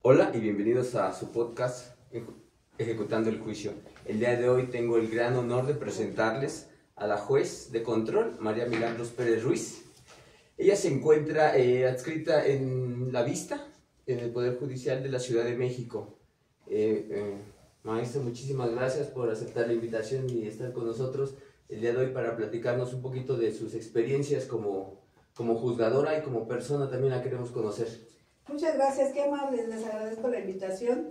Hola y bienvenidos a su podcast Ejecutando el Juicio. El día de hoy tengo el gran honor de presentarles a la juez de control, María Milagros Pérez Ruiz. Ella se encuentra adscrita en la vista en el Poder Judicial de la Ciudad de México. Maestra, muchísimas gracias por aceptar la invitación y estar con nosotros el día de hoy para platicarnos un poquito de sus experiencias como juzgadora y como persona. También la queremos conocer. Muchas gracias, qué amables, les agradezco la invitación.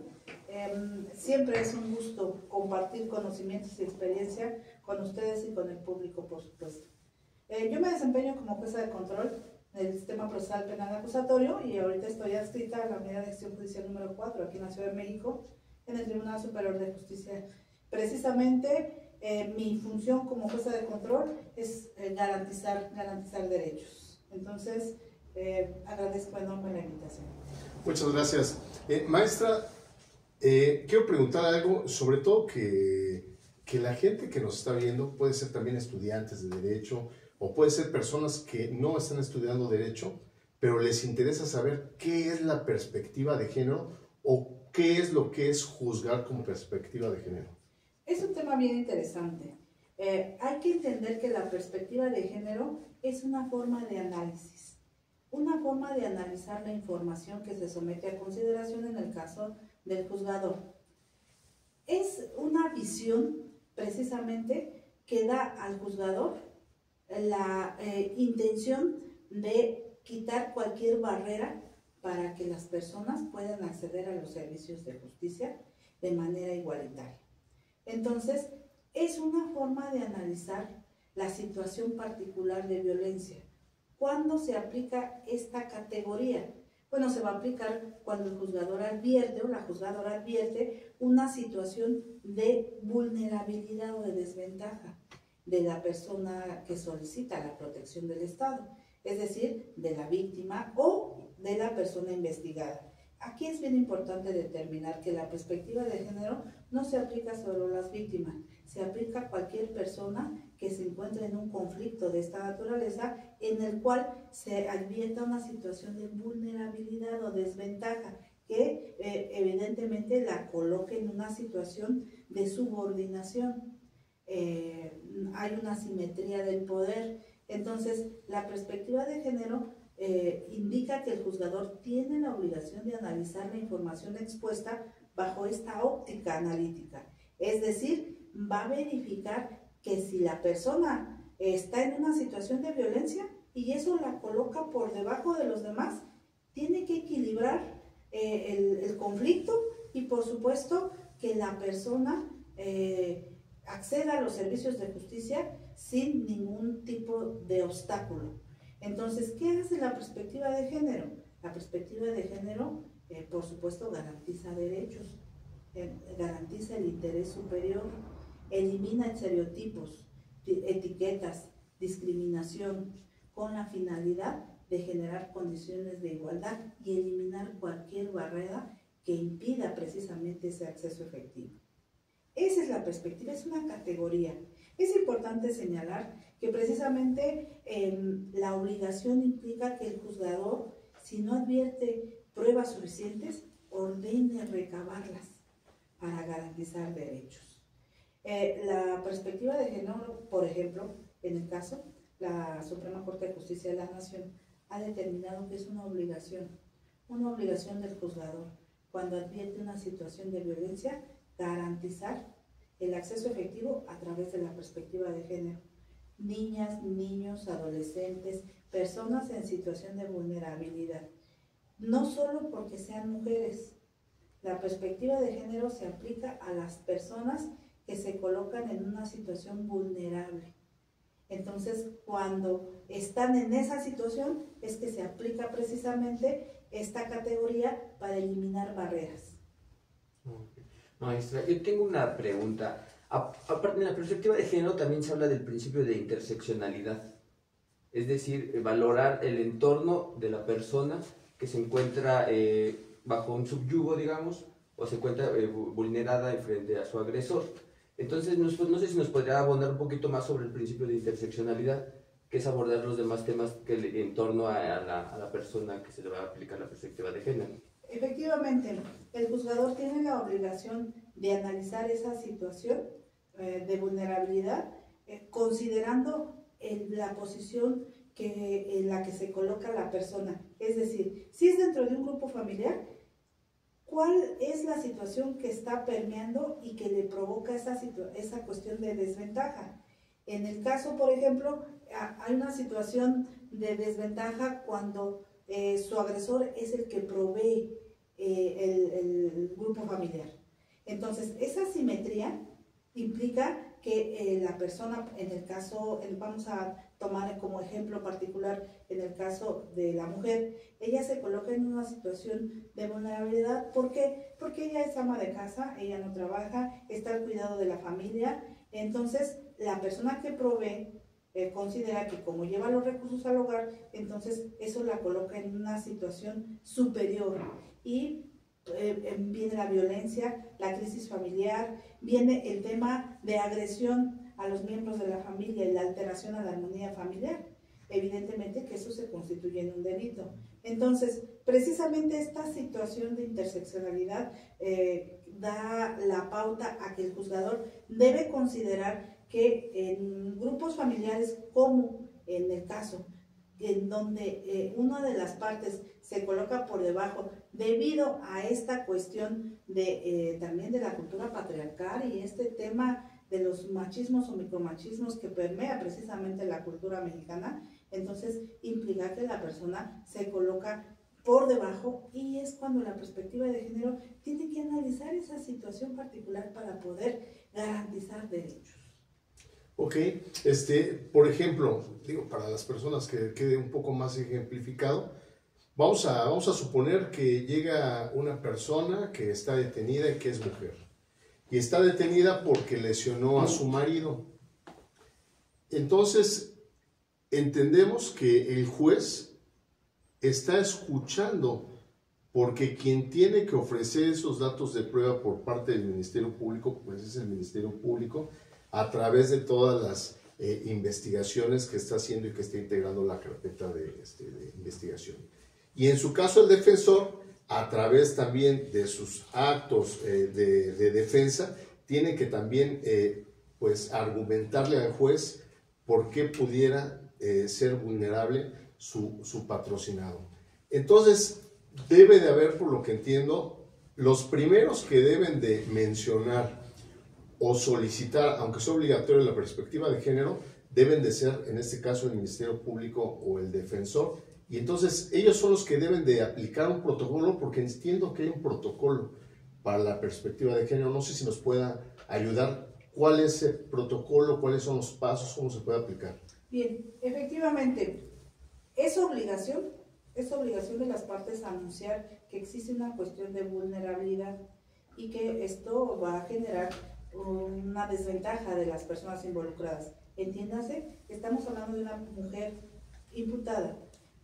Siempre es un gusto compartir conocimientos y experiencia con ustedes y con el público, por supuesto. Yo me desempeño como jueza de control del Sistema Procesal Penal Acusatorio y ahorita estoy adscrita a la Unidad de Acción Judicial número 4 aquí en la Ciudad de México, en el Tribunal Superior de Justicia. Precisamente mi función como jueza de control es garantizar derechos. Entonces, agradezco enorme la invitación. Muchas gracias. Maestra, quiero preguntar algo, sobre todo que la gente que nos está viendo puede ser también estudiantes de Derecho o puede ser personas que no están estudiando Derecho, pero les interesa saber qué es la perspectiva de género o qué es lo que es juzgar como perspectiva de género. Es un tema bien interesante. Hay que entender que la perspectiva de género es una forma de análisis. Una forma de analizar la información que se somete a consideración en el caso del juzgador. Es una visión, precisamente, que da al juzgador la intención de quitar cualquier barrera para que las personas puedan acceder a los servicios de justicia de manera igualitaria. Entonces, es una forma de analizar la situación particular de violencia. ¿Cuándo se aplica esta categoría? Bueno, se va a aplicar cuando el juzgador advierte o la juzgadora advierte una situación de vulnerabilidad o de desventaja de la persona que solicita la protección del Estado, es decir, de la víctima o de la persona investigada. Aquí es bien importante determinar que la perspectiva de género no se aplica solo a las víctimas, se aplica a cualquier persona que se encuentre en un conflicto de esta naturaleza en el cual se advierta una situación de vulnerabilidad o desventaja que evidentemente la coloque en una situación de subordinación. Hay una asimetría del poder. Entonces, la perspectiva de género indica que el juzgador tiene la obligación de analizar la información expuesta bajo esta óptica analítica. Es decir, va a verificar que si la persona está en una situación de violencia y eso la coloca por debajo de los demás, tiene que equilibrar el conflicto y por supuesto que la persona acceda a los servicios de justicia sin ningún tipo de obstáculo. Entonces, ¿qué hace la perspectiva de género? La perspectiva de género, por supuesto, garantiza derechos, garantiza el interés superior, elimina estereotipos, etiquetas, discriminación, con la finalidad de generar condiciones de igualdad y eliminar cualquier barrera que impida precisamente ese acceso efectivo. Esa es la perspectiva, es una categoría. Es importante señalar que precisamente la obligación implica que el juzgador, si no advierte pruebas suficientes, ordene recabarlas para garantizar derechos. La perspectiva de género, por ejemplo, en el caso, la Suprema Corte de Justicia de la Nación ha determinado que es una obligación del juzgador, cuando advierte una situación de violencia, garantizar el acceso efectivo a través de la perspectiva de género. Niñas, niños, adolescentes, personas en situación de vulnerabilidad. No solo porque sean mujeres. La perspectiva de género se aplica a las personas que se colocan en una situación vulnerable. Entonces, cuando están en esa situación, es que se aplica precisamente esta categoría para eliminar barreras. Maestra, yo tengo una pregunta. Aparte, en la perspectiva de género también se habla del principio de interseccionalidad, es decir, valorar el entorno de la persona que se encuentra bajo un subyugo, digamos, o se encuentra vulnerada frente a su agresor. Entonces, no sé si nos podría abonar un poquito más sobre el principio de interseccionalidad, que es abordar los demás temas que en torno a la persona que se le va a aplicar la perspectiva de género. Efectivamente, el juzgador tiene la obligación de analizar esa situación de vulnerabilidad, considerando la posición en la que se coloca la persona. Es decir, si es dentro de un grupo familiar, ¿cuál es la situación que está permeando y que le provoca esa cuestión de desventaja? En el caso, por ejemplo, hay una situación de desventaja cuando su agresor es el que provee el grupo familiar. Entonces, esa simetría implica que la persona, en el caso, vamos a tomar como ejemplo particular, en el caso de la mujer, ella se coloca en una situación de vulnerabilidad. ¿Por qué? Porque ella es ama de casa, ella no trabaja, está al cuidado de la familia. Entonces, la persona que provee considera que como lleva los recursos al hogar, entonces eso la coloca en una situación superior. Y viene la violencia, la crisis familiar, viene el tema de agresión a los miembros de la familia y la alteración a la armonía familiar. Evidentemente que eso se constituye en un delito. Entonces, precisamente esta situación de interseccionalidad da la pauta a que el juzgador debe considerar que en grupos familiares, como en el caso en donde una de las partes se coloca por debajo debido a esta cuestión de también de la cultura patriarcal y este tema de los machismos o micromachismos que permea precisamente la cultura mexicana, entonces implica que la persona se coloca por debajo, y es cuando la perspectiva de género tiene que analizar esa situación particular para poder garantizar derechos. Ok, por ejemplo, digo, para las personas que quede un poco más ejemplificado, vamos a suponer que llega una persona que está detenida y que es mujer. Y está detenida porque lesionó a su marido. Entonces, entendemos que el juez está escuchando, porque quien tiene que ofrecer esos datos de prueba por parte del Ministerio Público, pues es el Ministerio Público, a través de todas las investigaciones que está haciendo y que está integrando la carpeta de investigación. Y en su caso el defensor, a través también de sus actos de defensa, tiene que también pues argumentarle al juez por qué pudiera ser vulnerable su patrocinado. Entonces, debe de haber, por lo que entiendo, los primeros que deben de mencionar o solicitar, aunque sea obligatorio la perspectiva de género, deben de ser, en este caso, el Ministerio Público o el defensor. Y entonces ellos son los que deben de aplicar un protocolo, porque entiendo que hay un protocolo para la perspectiva de género. No sé si nos pueda ayudar. ¿Cuál es el protocolo? ¿Cuáles son los pasos? ¿Cómo se puede aplicar? Bien, efectivamente, es obligación de las partes anunciar que existe una cuestión de vulnerabilidad y que esto va a generar una desventaja de las personas involucradas. Entiéndase, estamos hablando de una mujer imputada,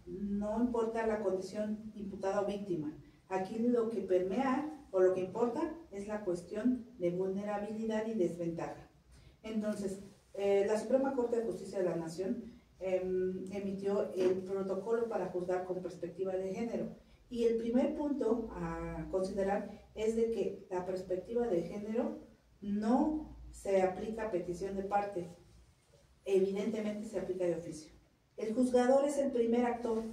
no importa la condición imputada o víctima. Aquí lo que permea o lo que importa es la cuestión de vulnerabilidad y desventaja. Entonces, la Suprema Corte de Justicia de la Nación emitió el protocolo para juzgar con perspectiva de género. Y el primer punto a considerar es de que la perspectiva de género no se aplica a petición de parte, evidentemente se aplica de oficio. El juzgador es el primer actor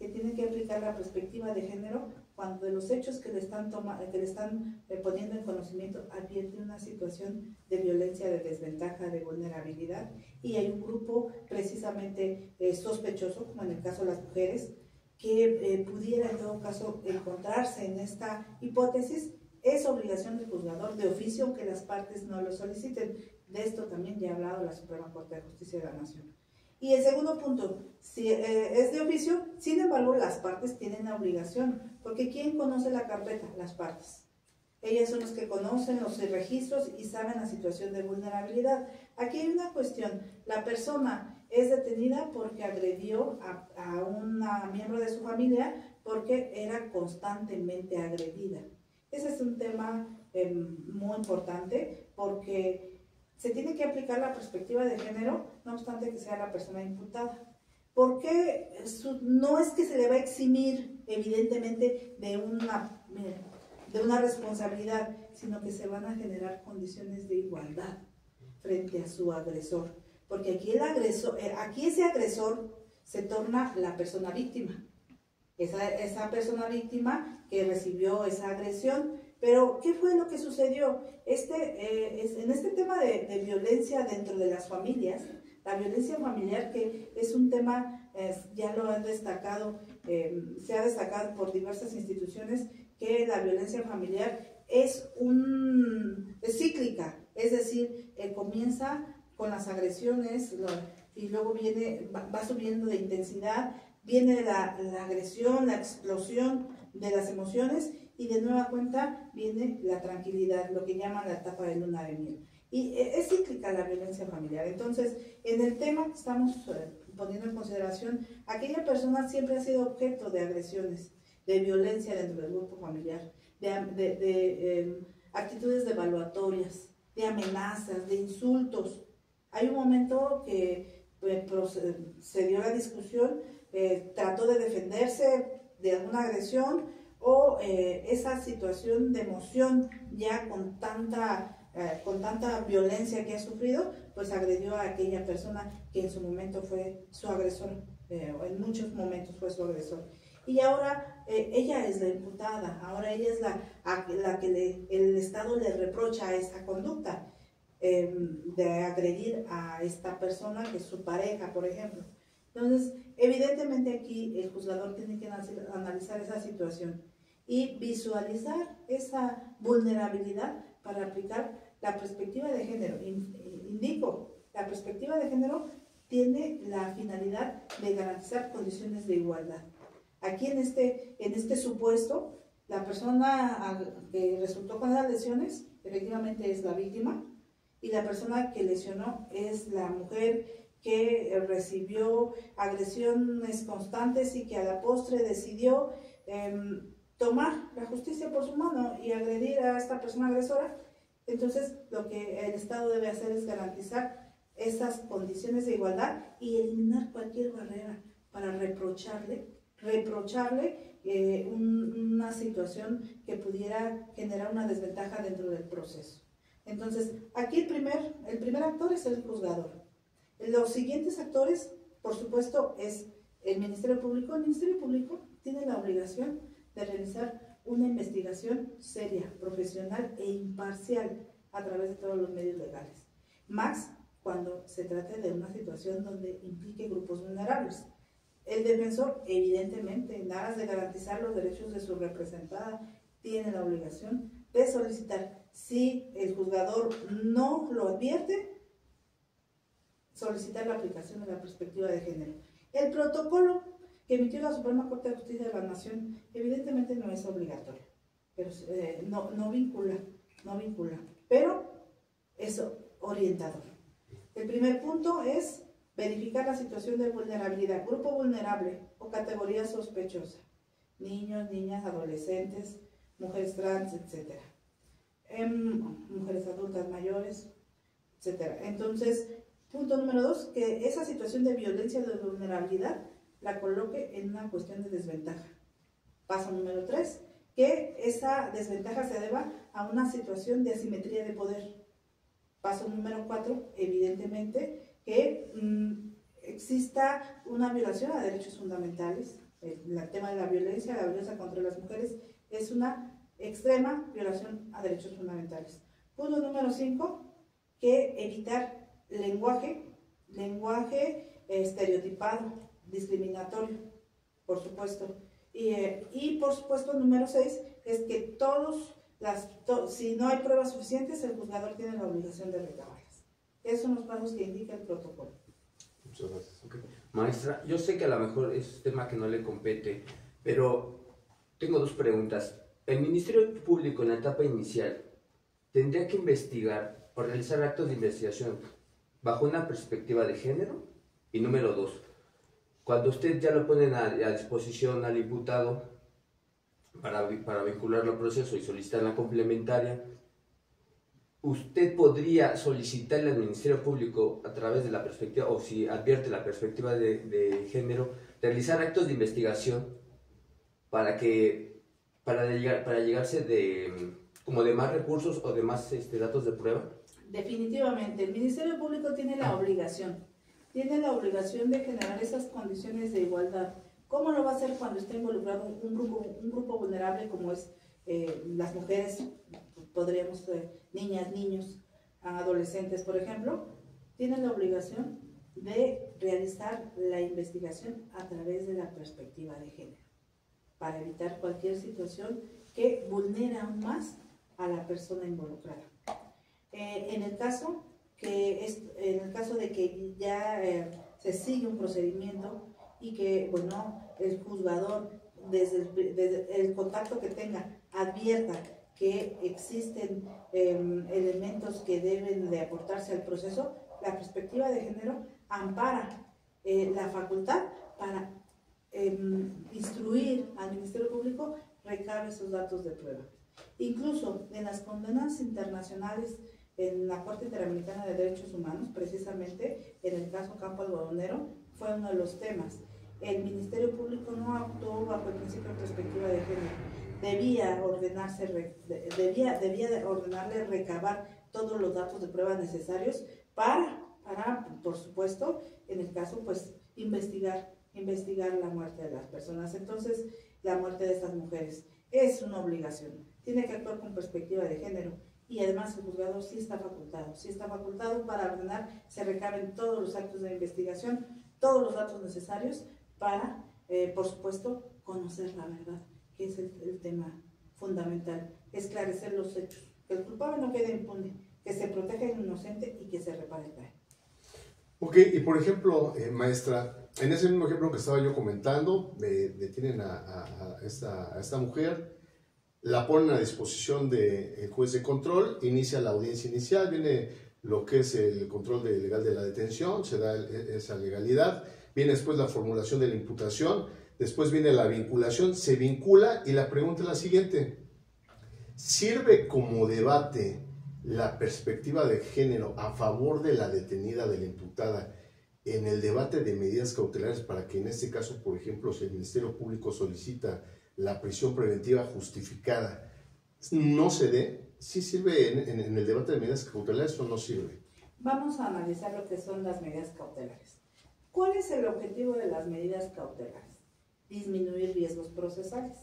que tiene que aplicar la perspectiva de género cuando de los hechos que le están poniendo en conocimiento advierte una situación de violencia, de desventaja, de vulnerabilidad, y hay un grupo precisamente sospechoso, como en el caso de las mujeres, que pudiera en todo caso encontrarse en esta hipótesis. Es obligación del juzgador de oficio, aunque las partes no lo soliciten. De esto también ya ha hablado la Suprema Corte de Justicia de la Nación. Y el segundo punto, si es de oficio, sin embargo las partes tienen la obligación, porque ¿quién conoce la carpeta? Las partes. Ellas son las que conocen los registros y saben la situación de vulnerabilidad. Aquí hay una cuestión, la persona es detenida porque agredió a una miembro de su familia porque era constantemente agredida. Ese es un tema muy importante porque se tiene que aplicar la perspectiva de género, no obstante que sea la persona imputada. porque no es que se le va a eximir evidentemente de una responsabilidad, sino que se van a generar condiciones de igualdad frente a su agresor. Porque aquí ese agresor se torna la persona víctima. Esa persona víctima que recibió esa agresión. Pero, ¿qué fue lo que sucedió? En este tema de violencia dentro de las familias, la violencia familiar, que es un tema, ya lo han destacado, se ha destacado por diversas instituciones, que la violencia familiar es cíclica, es decir, comienza con las agresiones y luego va subiendo de intensidad, viene la agresión, la explosión de las emociones y de nueva cuenta viene la tranquilidad, lo que llaman la etapa de luna de miel. Y es cíclica la violencia familiar. Entonces, en el tema que estamos poniendo en consideración, aquella persona siempre ha sido objeto de agresiones, de violencia dentro del grupo familiar, de actitudes devaluatorias, de amenazas, de insultos. Hay un momento que se dio la discusión, trató de defenderse de alguna agresión o esa situación de emoción ya con tanta violencia que ha sufrido, pues agredió a aquella persona que en su momento fue su agresor, o en muchos momentos fue su agresor. Y ahora ella es la imputada, ahora ella es la que el Estado le reprocha esa conducta de agredir a esta persona, que es su pareja, por ejemplo. Entonces, evidentemente aquí el juzgador tiene que analizar esa situación y visualizar esa vulnerabilidad para aplicar la perspectiva de género. Indico, la perspectiva de género tiene la finalidad de garantizar condiciones de igualdad. Aquí en este supuesto, la persona que resultó con las lesiones efectivamente es la víctima y la persona que lesionó es la mujer que recibió agresiones constantes y que a la postre decidió tomar la justicia por su mano y agredir a esta persona agresora. Entonces, lo que el Estado debe hacer es garantizar esas condiciones de igualdad y eliminar cualquier barrera para reprocharle una situación que pudiera generar una desventaja dentro del proceso. Entonces, aquí el primer actor es el juzgador. Los siguientes actores, por supuesto, es el Ministerio Público. El Ministerio Público tiene la obligación de realizar una investigación seria, profesional e imparcial a través de todos los medios legales. Más cuando se trate de una situación donde implique grupos vulnerables. El defensor, evidentemente, en aras de garantizar los derechos de su representada, tiene la obligación de solicitar, si el juzgador no lo advierte, solicitar la aplicación de la perspectiva de género. El protocolo que emitió la Suprema Corte de Justicia de la Nación evidentemente no es obligatorio, pero no vincula, pero es orientador. El primer punto es verificar la situación de vulnerabilidad, grupo vulnerable o categoría sospechosa, niños, niñas, adolescentes, mujeres trans, etc. Mujeres adultas mayores, etc. Entonces, punto número 2, que esa situación de violencia o de vulnerabilidad la coloque en una cuestión de desventaja. Paso número 3, que esa desventaja se deba a una situación de asimetría de poder. Paso número 4, evidentemente, que exista una violación a derechos fundamentales. El tema de la violencia contra las mujeres es una extrema violación a derechos fundamentales. Punto número 5, que evitar lenguaje estereotipado, discriminatorio, por supuesto. Y por supuesto, número 6, es que si no hay pruebas suficientes, el juzgador tiene la obligación de recabarlas. Esos son los pasos que indica el protocolo. Muchas gracias. Okay. Maestra, yo sé que a lo mejor es un tema que no le compete, pero tengo dos preguntas. El Ministerio Público en la etapa inicial tendría que investigar o realizar actos de investigación bajo una perspectiva de género. Y número 2, cuando usted ya lo ponen a disposición al imputado para vincularlo al proceso y solicitar la complementaria, usted podría solicitarle al Ministerio Público a través de la perspectiva, o si advierte la perspectiva de género, realizar actos de investigación para llegarse como de más recursos o de más datos de prueba. Definitivamente, el Ministerio Público tiene la obligación de generar esas condiciones de igualdad. ¿Cómo lo va a hacer cuando está involucrado un grupo vulnerable como es las mujeres, podríamos niñas, niños, adolescentes, por ejemplo? Tienen la obligación de realizar la investigación a través de la perspectiva de género, para evitar cualquier situación que vulnere aún más a la persona involucrada. En el caso de que ya se sigue un procedimiento y que, bueno, el juzgador, desde el contacto que tenga, advierta que existen elementos que deben de aportarse al proceso, la perspectiva de género ampara la facultad para instruir al Ministerio Público, recabe esos datos de prueba. Incluso en las condenas internacionales, en la Corte Interamericana de Derechos Humanos, precisamente en el caso Campo Algodonero, fue uno de los temas. El Ministerio Público no actuó bajo el principio de perspectiva de género. Debía ordenarle recabar todos los datos de prueba necesarios para, por supuesto, en el caso, pues, investigar la muerte de las personas. Entonces, la muerte de estas mujeres es una obligación. Tiene que actuar con perspectiva de género. Y además el juzgador sí está facultado para ordenar, se recaben todos los actos de investigación, todos los datos necesarios para, por supuesto, conocer la verdad, que es el tema fundamental, esclarecer los hechos, que el culpable no quede impune, que se proteja al inocente y que se repare el daño. Ok, y por ejemplo, maestra, en ese mismo ejemplo que estaba yo comentando, detienen a esta mujer, la ponen a disposición del juez de control, inicia la audiencia inicial, viene lo que es el control legal de la detención, se da esa legalidad, viene después la formulación de la imputación, después viene la vinculación, se vincula y la pregunta es la siguiente: ¿sirve como debate la perspectiva de género a favor de la detenida, de la imputada, en el debate de medidas cautelares para que en este caso, por ejemplo, si el Ministerio Público solicita la prisión preventiva justificada, no se dé? ¿Sí sirve en el debate de medidas cautelares o no sirve? Vamos a analizar lo que son las medidas cautelares. ¿Cuál es el objetivo de las medidas cautelares? Disminuir riesgos procesales.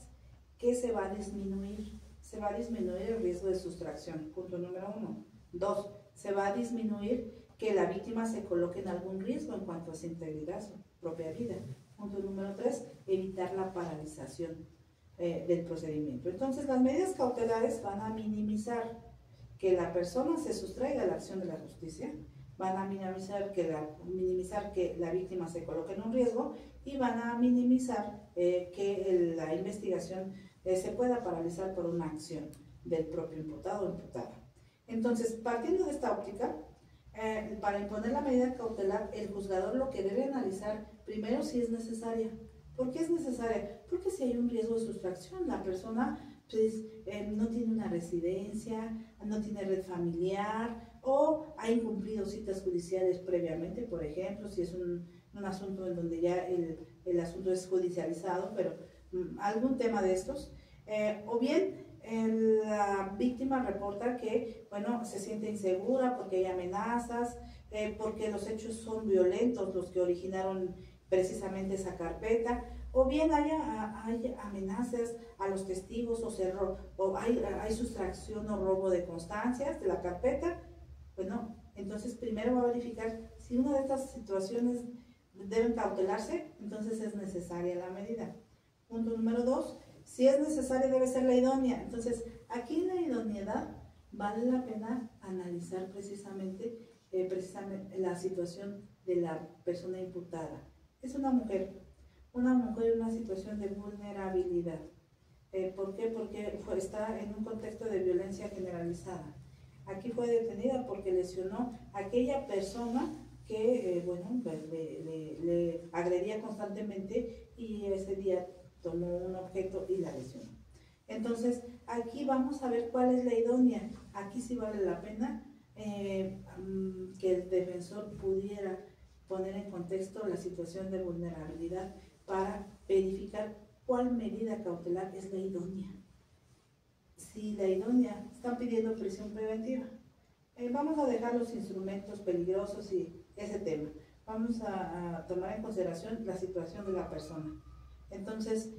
¿Qué se va a disminuir? Se va a disminuir el riesgo de sustracción, punto número 1. 2, se va a disminuir que la víctima se coloque en algún riesgo en cuanto a su integridad, su propia vida. Punto número 3, evitar la paralización del procedimiento. Entonces, las medidas cautelares van a minimizar que la persona se sustraiga a la acción de la justicia, van a minimizar que la víctima se coloque en un riesgo y van a minimizar que la investigación se pueda paralizar por una acción del propio imputado o imputada. Entonces, partiendo de esta óptica, para imponer la medida cautelar, el juzgador lo que debe analizar primero si es necesaria. ¿Por qué es necesaria? Porque si hay un riesgo de sustracción, la persona pues, no tiene una residencia, no tiene red familiar o ha incumplido citas judiciales previamente, por ejemplo, si es un asunto en donde ya el asunto es judicializado, pero algún tema de estos, o bien la víctima reporta que, bueno, se siente insegura porque hay amenazas, porque los hechos son violentos los que originaron precisamente esa carpeta, o bien hay amenazas a los testigos o hay sustracción o robo de constancias de la carpeta. Bueno, entonces primero va a verificar si una de estas situaciones deben cautelarse, entonces es necesaria la medida. Punto número 2, si es necesaria debe ser la idónea. Entonces, aquí en la idoneidad vale la pena analizar precisamente la situación de la persona imputada. Es una mujer en una situación de vulnerabilidad. ¿Por qué? Porque está en un contexto de violencia generalizada. Aquí fue detenida porque lesionó a aquella persona que, le agredía constantemente y ese día tomó un objeto y la lesionó. Entonces, aquí vamos a ver cuál es la idónea. Aquí sí vale la pena que el defensor pudiera poner en contexto la situación de vulnerabilidad para verificar cuál medida cautelar es la idónea. Si la idónea, están pidiendo prisión preventiva. Vamos a dejar los instrumentos peligrosos y ese tema. Vamos a tomar en consideración la situación de la persona. Entonces,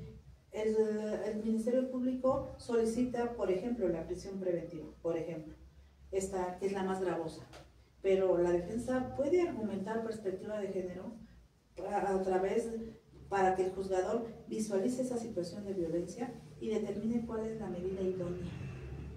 el Ministerio Público solicita, por ejemplo, la prisión preventiva, por ejemplo, esta que es la más gravosa. Pero la defensa puede argumentar perspectiva de género a través para que el juzgador visualice esa situación de violencia y determine cuál es la medida idónea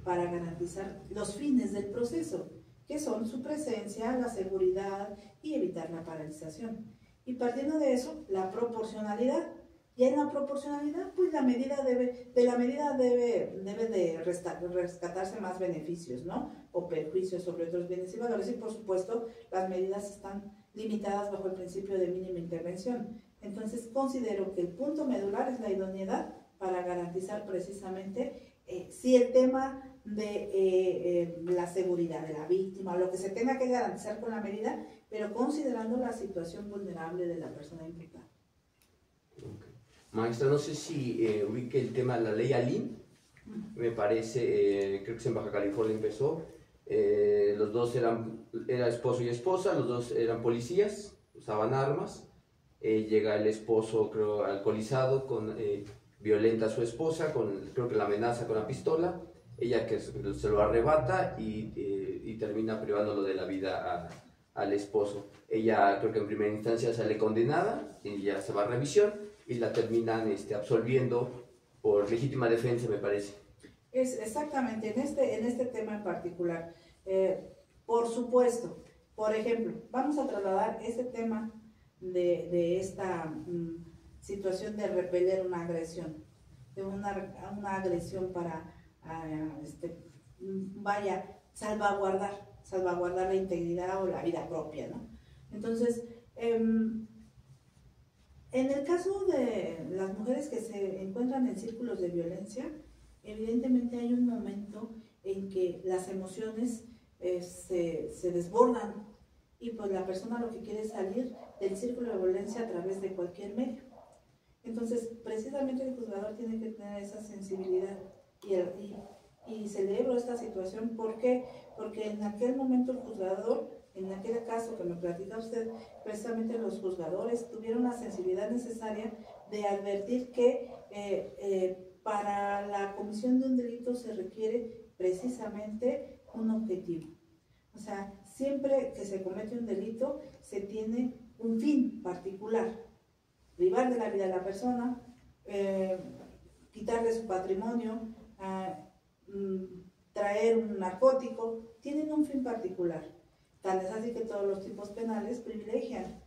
para garantizar los fines del proceso, que son su presencia, la seguridad y evitar la paralización. Y partiendo de eso, la proporcionalidad. Y en la proporcionalidad, pues la medida debe de rescatarse más beneficios, ¿no? O perjuicios sobre otros bienes y valores. Y por supuesto, las medidas están limitadas bajo el principio de mínima intervención. Entonces, considero que el punto medular es la idoneidad para garantizar precisamente si el tema de la seguridad de la víctima, lo que se tenga que garantizar con la medida, pero considerando la situación vulnerable de la persona imputada. Okay. Maestra, no sé si ubique el tema de la ley Alin, me parece, creo que en Baja California empezó, los dos era esposo y esposa, los dos eran policías, usaban armas, llega el esposo, creo, alcoholizado, violenta a su esposa, creo que la amenaza con la pistola, ella que se lo arrebata y termina privándolo de la vida al esposo. Ella creo que en primera instancia sale condenada y ya se va a revisión y la terminan absolviendo por legítima defensa, me parece. Es exactamente, en este tema en particular. Por supuesto, por ejemplo, vamos a trasladar ese tema de esta situación de repeler una agresión, de una agresión para salvaguardar la integridad o la vida propia, ¿no? Entonces, en el caso de las mujeres que se encuentran en círculos de violencia, evidentemente hay un momento en que las emociones se desbordan y pues la persona lo que quiere es salir del círculo de violencia a través de cualquier medio. Entonces, precisamente el juzgador tiene que tener esa sensibilidad y celebro esta situación. ¿Por qué? Porque en aquel momento el juzgador, en aquel caso que me platica usted, precisamente los juzgadores tuvieron la sensibilidad necesaria de advertir que para la comisión de un delito se requiere precisamente un objetivo. O sea, siempre que se comete un delito se tiene un fin particular: privar de la vida a la persona, quitarle su patrimonio, traer un narcótico. Tienen un fin particular. Tal es así que todos los tipos penales privilegian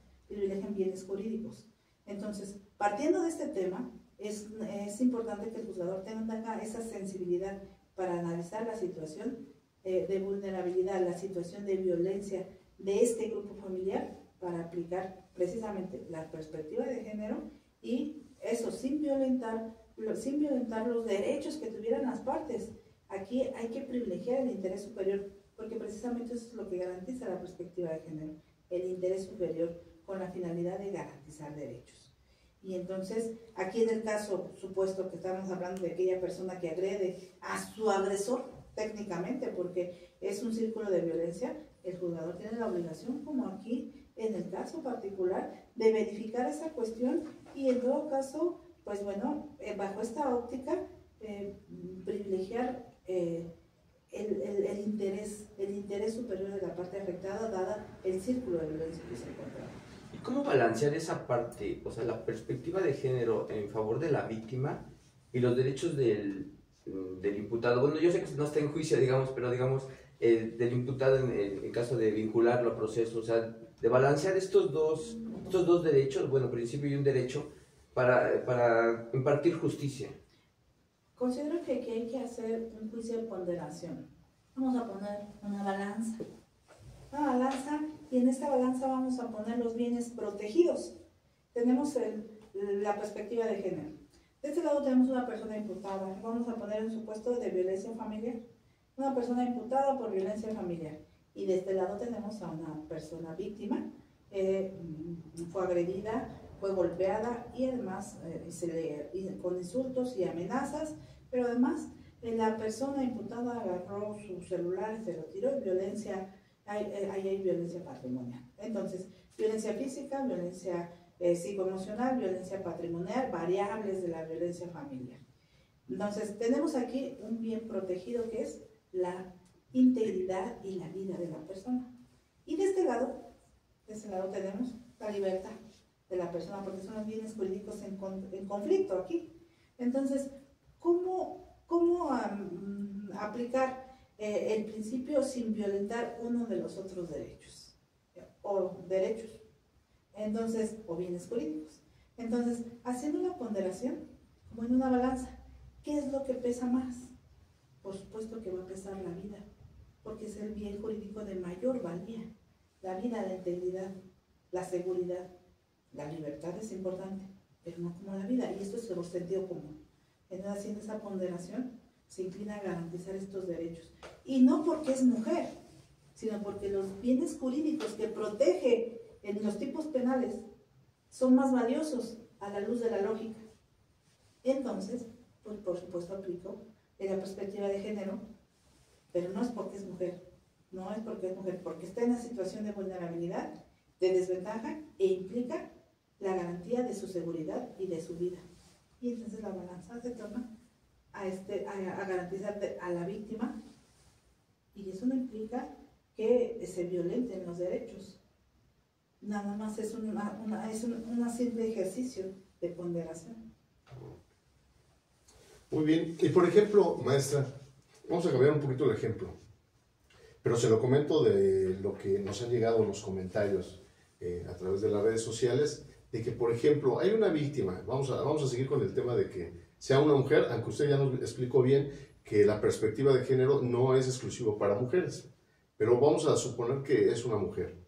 bienes jurídicos. Entonces, partiendo de este tema, es importante que el juzgador tenga esa sensibilidad para analizar la situación de vulnerabilidad, la situación de violencia de este grupo familiar, para aplicar precisamente la perspectiva de género, y eso sin violentar los derechos que tuvieran las partes. Aquí hay que privilegiar el interés superior, porque precisamente eso es lo que garantiza la perspectiva de género, el interés superior con la finalidad de garantizar derechos. Y entonces, aquí en el caso supuesto que estamos hablando de aquella persona que agrede a su agresor, técnicamente, porque es un círculo de violencia, el juzgador tiene la obligación, como aquí en el caso particular, de verificar esa cuestión y en todo caso, pues bueno, bajo esta óptica, privilegiar el interés superior de la parte afectada, dada el círculo de violencia que se encuentra. ¿Y cómo balancear esa parte, o sea, la perspectiva de género en favor de la víctima y los derechos del imputado? Bueno, yo sé que no está en juicio, digamos, pero digamos, del imputado en caso de vincularlo a proceso, o sea, de balancear estos dos derechos, bueno, principio y un derecho, para impartir justicia. Considero que aquí hay que hacer un juicio de ponderación. Vamos a poner una balanza, y en esta balanza vamos a poner los bienes protegidos. Tenemos la perspectiva de género. De este lado tenemos una persona imputada. Vamos a poner un supuesto de violencia familiar. Una persona imputada por violencia familiar. Y de este lado tenemos a una persona víctima. Fue agredida, fue golpeada y además con insultos y amenazas, pero además la persona imputada agarró su celular y se lo tiró. Y violencia, ahí hay violencia patrimonial. Entonces, violencia física, violencia psicoemocional, violencia patrimonial, variables de la violencia familiar. Entonces, tenemos aquí un bien protegido que es la integridad y la vida de la persona. Y de este lado tenemos la libertad de la persona, porque son los bienes jurídicos en conflicto aquí. Entonces, ¿cómo aplicar el principio sin violentar uno de los otros derechos? Entonces, o bienes jurídicos. Entonces, haciendo una ponderación, como en una balanza, ¿qué es lo que pesa más? Por supuesto que va a pesar la vida, porque es el bien jurídico de mayor valía. La vida, la integridad, la seguridad, la libertad es importante, pero no como la vida, y esto es por sentido común. Entonces, haciendo esa ponderación, se inclina a garantizar estos derechos. Y no porque es mujer, sino porque los bienes jurídicos que protege en los tipos penales son más valiosos a la luz de la lógica. Entonces, pues por supuesto aplico en la perspectiva de género, pero no es porque es mujer, porque está en una situación de vulnerabilidad, de desventaja, e implica la garantía de su seguridad y de su vida. Y entonces la balanza se torna a garantizar a la víctima, y eso no implica que se violenten los derechos. Nada más es un simple ejercicio de ponderación. Muy bien. Y por ejemplo, maestra, vamos a cambiar un poquito el ejemplo, pero se lo comento de lo que nos han llegado en los comentarios a través de las redes sociales, de que, por ejemplo, hay una víctima. Vamos a seguir con el tema de que sea una mujer, aunque usted ya nos explicó bien que la perspectiva de género no es exclusivo para mujeres, pero vamos a suponer que es una mujer.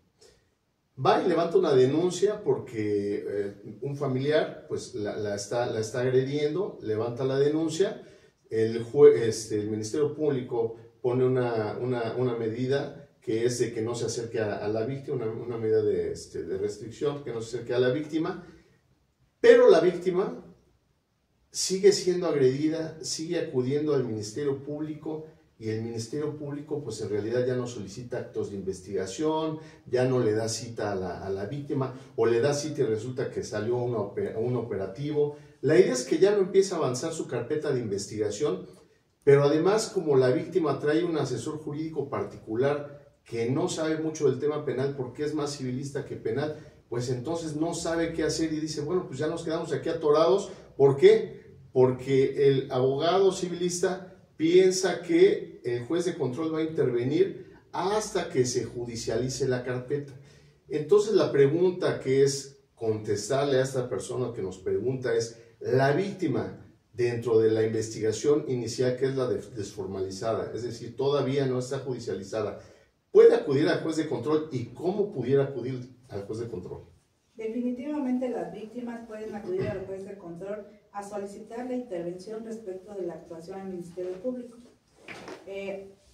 Va y levanta una denuncia porque un familiar pues la está agrediendo, levanta la denuncia, el Ministerio Público pone una medida que es de que no se acerque a la víctima, una medida de restricción, que no se acerque a la víctima, pero la víctima sigue siendo agredida, sigue acudiendo al Ministerio Público, y el Ministerio Público pues en realidad ya no solicita actos de investigación, ya no le da cita a la víctima, o le da cita y resulta que salió un operativo. La idea es que ya no empieza a avanzar su carpeta de investigación, pero además, como la víctima trae un asesor jurídico particular que no sabe mucho del tema penal porque es más civilista que penal, pues entonces no sabe qué hacer y dice, bueno, pues ya nos quedamos aquí atorados. ¿Por qué? Porque el abogado civilista piensa que el juez de control va a intervenir hasta que se judicialice la carpeta. Entonces la pregunta que es contestarle a esta persona que nos pregunta es, la víctima dentro de la investigación inicial, que es la desformalizada, es decir, todavía no está judicializada, ¿puede acudir al juez de control y cómo pudiera acudir al juez de control? Definitivamente las víctimas pueden acudir al juez de control a solicitar la intervención respecto de la actuación del Ministerio Público,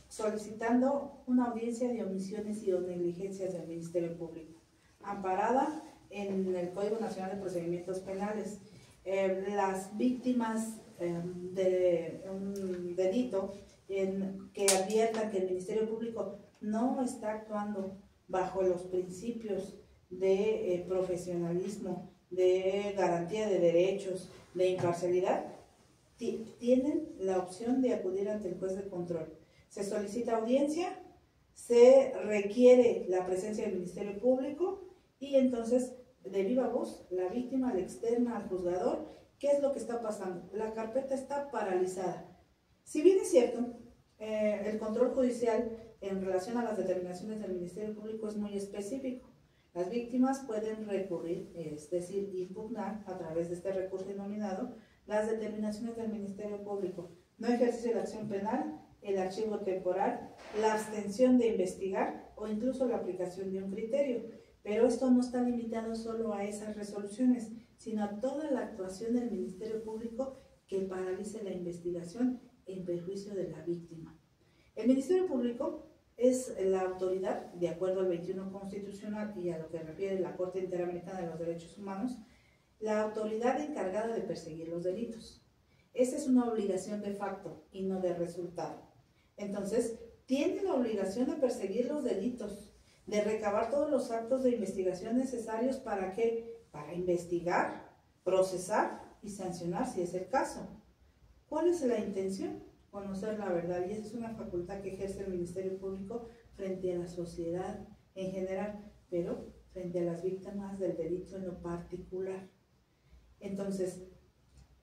solicitando una audiencia de omisiones y o negligencias del Ministerio Público, amparada en el Código Nacional de Procedimientos Penales. Las víctimas de un delito que adviertan que el Ministerio Público no está actuando bajo los principios de profesionalismo, de garantía de derechos, de imparcialidad, tienen la opción de acudir ante el juez de control. Se solicita audiencia, se requiere la presencia del Ministerio Público y entonces, de viva voz, la víctima le externa al juzgador qué es lo que está pasando. La carpeta está paralizada. Si bien es cierto, el control judicial en relación a las determinaciones del Ministerio Público es muy específico. Las víctimas pueden recurrir, es decir, impugnar a través de este recurso denominado las determinaciones del Ministerio Público. No ejercicio de la acción penal, el archivo temporal, la abstención de investigar o incluso la aplicación de un criterio. Pero esto no está limitado solo a esas resoluciones, sino a toda la actuación del Ministerio Público que paralice la investigación en perjuicio de la víctima. El Ministerio Público es la autoridad, de acuerdo al 21 constitucional y a lo que refiere la Corte Interamericana de los Derechos Humanos, la autoridad encargada de perseguir los delitos. Esa es una obligación de facto y no de resultado. Entonces, tiene la obligación de perseguir los delitos, de recabar todos los actos de investigación necesarios para ¿qué? Para investigar, procesar y sancionar si es el caso. ¿Cuál es la intención? Conocer la verdad, y esa es una facultad que ejerce el Ministerio Público frente a la sociedad en general, pero frente a las víctimas del delito en lo particular. Entonces,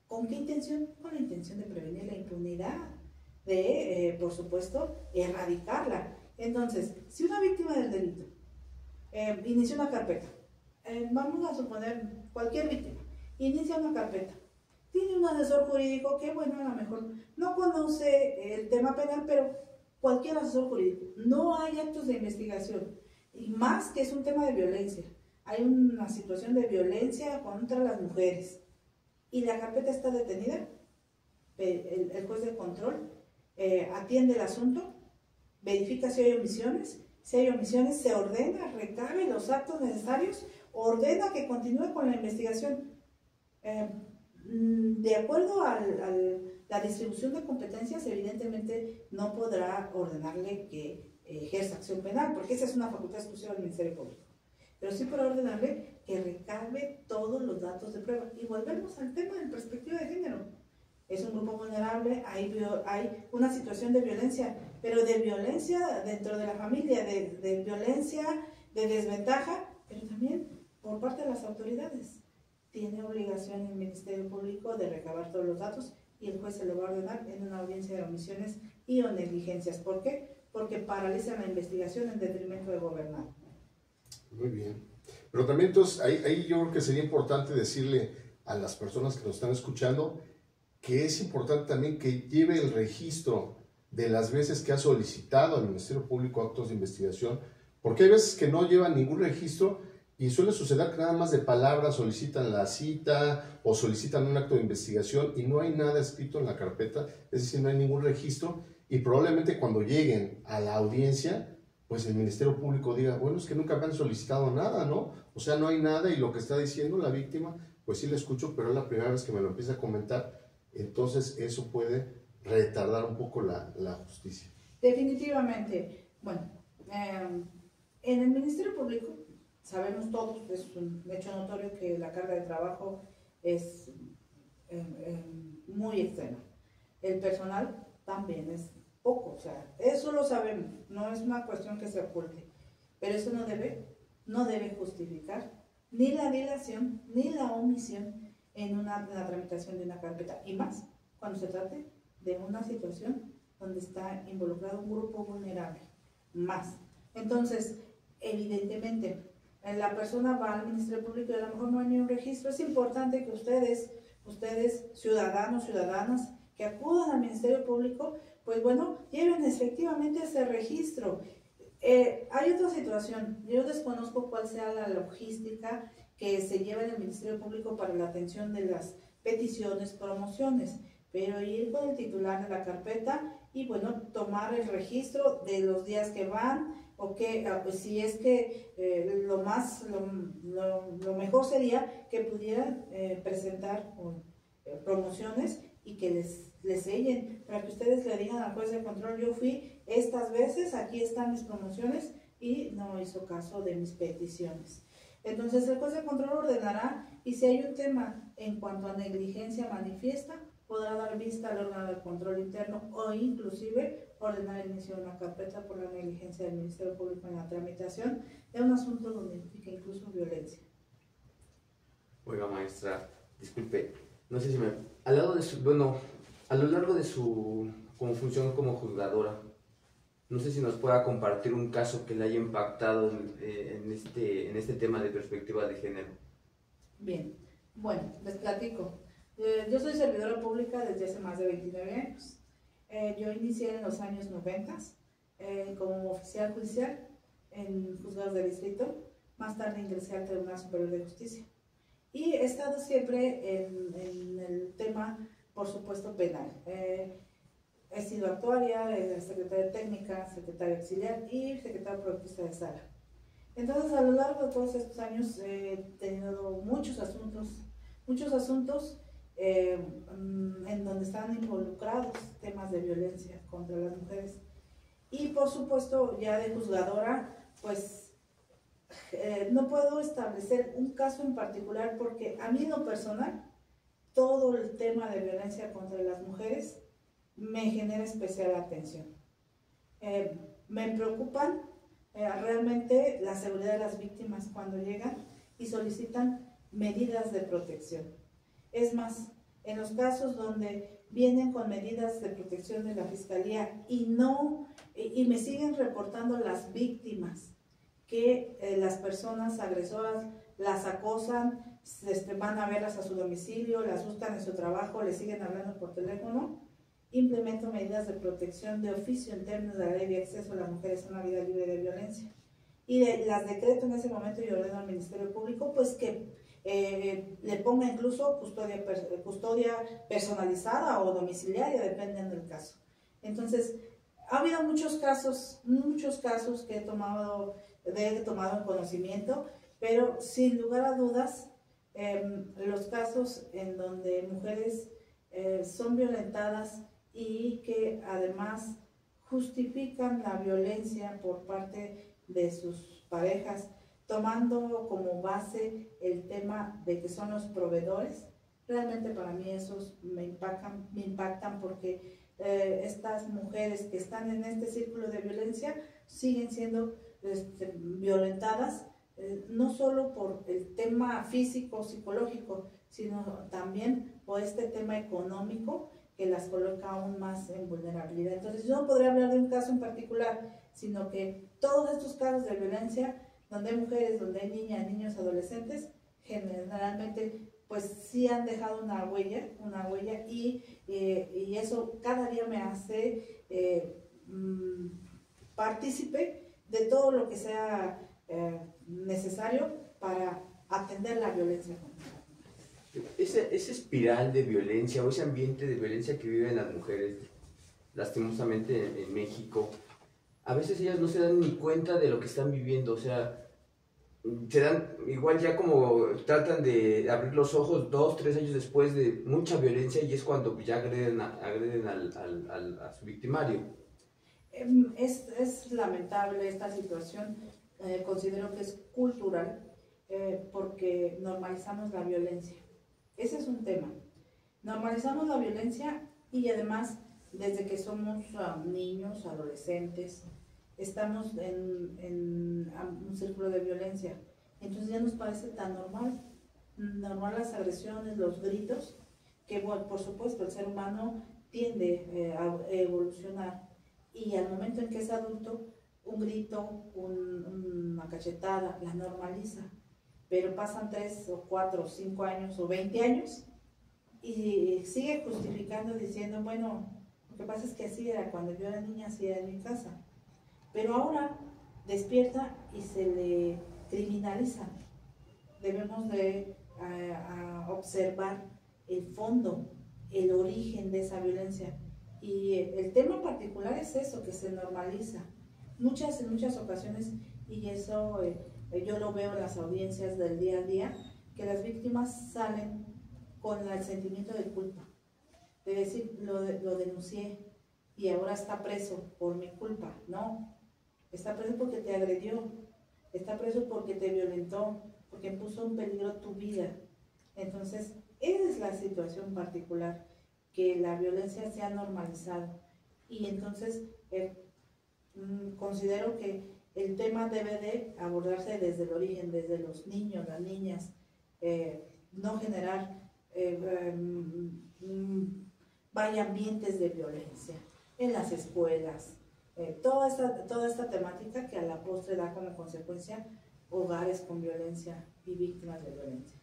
¿con qué intención? Con la intención de prevenir la impunidad, de, por supuesto, erradicarla. Entonces, si una víctima del delito inicia una carpeta, vamos a suponer cualquier víctima, inicia una carpeta, tiene un asesor jurídico que, bueno, a lo mejor no conoce el tema penal, pero cualquier asesor jurídico, no hay actos de investigación, y más que es un tema de violencia, hay una situación de violencia contra las mujeres, y la carpeta está detenida, el juez de control atiende el asunto, verifica si hay omisiones se ordena, recabe los actos necesarios, ordena que continúe con la investigación. De acuerdo a la distribución de competencias, evidentemente no podrá ordenarle que ejerza acción penal, porque esa es una facultad exclusiva del Ministerio Público. Pero sí podrá ordenarle que recabe todos los datos de prueba. Y volvemos al tema de perspectiva de género. Es un grupo vulnerable, hay una situación de violencia, pero de violencia dentro de la familia, de violencia, de desventaja, pero también por parte de las autoridades. Tiene obligación el Ministerio Público de recabar todos los datos y el juez se lo va a ordenar en una audiencia de omisiones y o negligencias. ¿Por qué? Porque paraliza la investigación en detrimento de gobernar. Muy bien. Pero también entonces ahí yo creo que sería importante decirle a las personas que nos están escuchando que es importante también que lleve el registro de las veces que ha solicitado al Ministerio Público actos de investigación, porque hay veces que no llevan ningún registro y suele suceder que nada más de palabras solicitan la cita o solicitan un acto de investigación y no hay nada escrito en la carpeta, es decir, no hay ningún registro y probablemente cuando lleguen a la audiencia, pues el Ministerio Público diga, bueno, es que nunca me han solicitado nada, ¿no? O sea, no hay nada y lo que está diciendo la víctima, pues sí la escucho, pero es la primera vez que me lo empieza a comentar. Entonces eso puede retardar un poco la justicia. Definitivamente. Bueno, en el Ministerio Público sabemos todos, es un hecho notorio que la carga de trabajo es muy extrema. El personal también es poco, o sea, eso lo sabemos, no es una cuestión que se oculte, pero eso no debe justificar ni la dilación ni la omisión en la tramitación de una carpeta, y más cuando se trate de una situación donde está involucrado un grupo vulnerable, más. Entonces, evidentemente, la persona va al Ministerio Público y a lo mejor no hay ni un registro. Es importante que ustedes, ciudadanos, ciudadanas, que acudan al Ministerio Público, pues bueno, lleven efectivamente ese registro. Hay otra situación, yo desconozco cuál sea la logística que se lleva en el Ministerio Público para la atención de las peticiones, promociones, pero ir con el titular de la carpeta y bueno, tomar el registro de los días que van, o que pues si es que lo mejor sería que pudieran presentar promociones y que les sellen, para que ustedes le digan al juez de control, yo fui estas veces, aquí están mis promociones y no hizo caso de mis peticiones. Entonces el juez de control ordenará, y si hay un tema en cuanto a negligencia manifiesta, podrá dar vista al órgano de control interno o inclusive ordenar el inicio de una carpeta por la negligencia del Ministerio Público en la tramitación de un asunto donde implica incluso violencia. Oiga, maestra, disculpe, no sé si a lo largo de su como función como juzgadora, no sé si nos pueda compartir un caso que le haya impactado en este tema de perspectiva de género. Bien, bueno, les platico. Yo soy servidora pública desde hace más de 29 años. Yo inicié en los años 90 como oficial judicial en juzgados de distrito. Más tarde ingresé al Tribunal Superior de Justicia. Y he estado siempre en el tema, por supuesto, penal. He sido actuaria, secretaria técnica, secretaria auxiliar y secretaria proyectista de sala. Entonces, a lo largo de todos estos años he tenido muchos asuntos en donde están involucrados temas de violencia contra las mujeres. Y por supuesto, ya de juzgadora, pues no puedo establecer un caso en particular porque a mí en lo personal, todo el tema de violencia contra las mujeres me genera especial atención. Me preocupan realmente la seguridad de las víctimas cuando llegan y solicitan medidas de protección. Es más, en los casos donde vienen con medidas de protección de la Fiscalía y me siguen reportando las víctimas que las personas agresoras las acosan, van a verlas a su domicilio, las buscan en su trabajo, les siguen hablando por teléfono, implemento medidas de protección de oficio en términos de la ley de acceso a las mujeres a una vida libre de violencia. Y las decreto en ese momento y ordeno al Ministerio Público pues que le ponga incluso custodia personalizada o domiciliaria, dependiendo del caso. Entonces, ha habido muchos casos que he tomado en conocimiento, pero sin lugar a dudas, los casos en donde mujeres son violentadas y que además justifican la violencia por parte de sus parejas, tomando como base el tema de que son los proveedores, realmente para mí esos me impactan porque estas mujeres que están en este círculo de violencia siguen siendo violentadas, no solo por el tema físico, psicológico, sino también por este tema económico que las coloca aún más en vulnerabilidad. Entonces yo no podría hablar de un caso en particular, sino que todos estos casos de violencia, donde hay mujeres, donde hay niñas, niños, adolescentes, generalmente pues sí han dejado una huella y eso cada día me hace partícipe de todo lo que sea necesario para atender la violencia. Esa espiral de violencia o ese ambiente de violencia que viven las mujeres, lastimosamente en México, a veces ellas no se dan ni cuenta de lo que están viviendo, o sea, se dan, igual ya como tratan de abrir los ojos 2, 3 años después de mucha violencia y es cuando ya agreden a su victimario. Es lamentable esta situación, considero que es cultural, porque normalizamos la violencia. Ese es un tema. Normalizamos la violencia y además desde que somos niños, adolescentes, estamos en un círculo de violencia. Entonces ya nos parece tan normal las agresiones, los gritos, que bueno, por supuesto el ser humano tiende a evolucionar y al momento en que es adulto, un grito, una cachetada, la normaliza. Pero pasan 3 o 4 o 5 años o 20 años y sigue justificando diciendo, bueno, lo que pasa es que así era, cuando yo era niña, así era en mi casa. Pero ahora despierta y se le criminaliza. Debemos de observar el fondo, el origen de esa violencia. Y el tema particular es eso, que se normaliza. En muchas ocasiones, y eso yo lo veo en las audiencias del día a día, que las víctimas salen con el sentimiento de culpa, de decir, lo denuncié y ahora está preso por mi culpa. No, está preso porque te agredió, está preso porque te violentó, porque puso en peligro tu vida. Entonces, esa es la situación particular, que la violencia se ha normalizado. Y entonces, considero que el tema debe de abordarse desde el origen, desde los niños, las niñas, no generar ambientes de violencia en las escuelas, toda esta temática que a la postre da como consecuencia hogares con violencia y víctimas de violencia.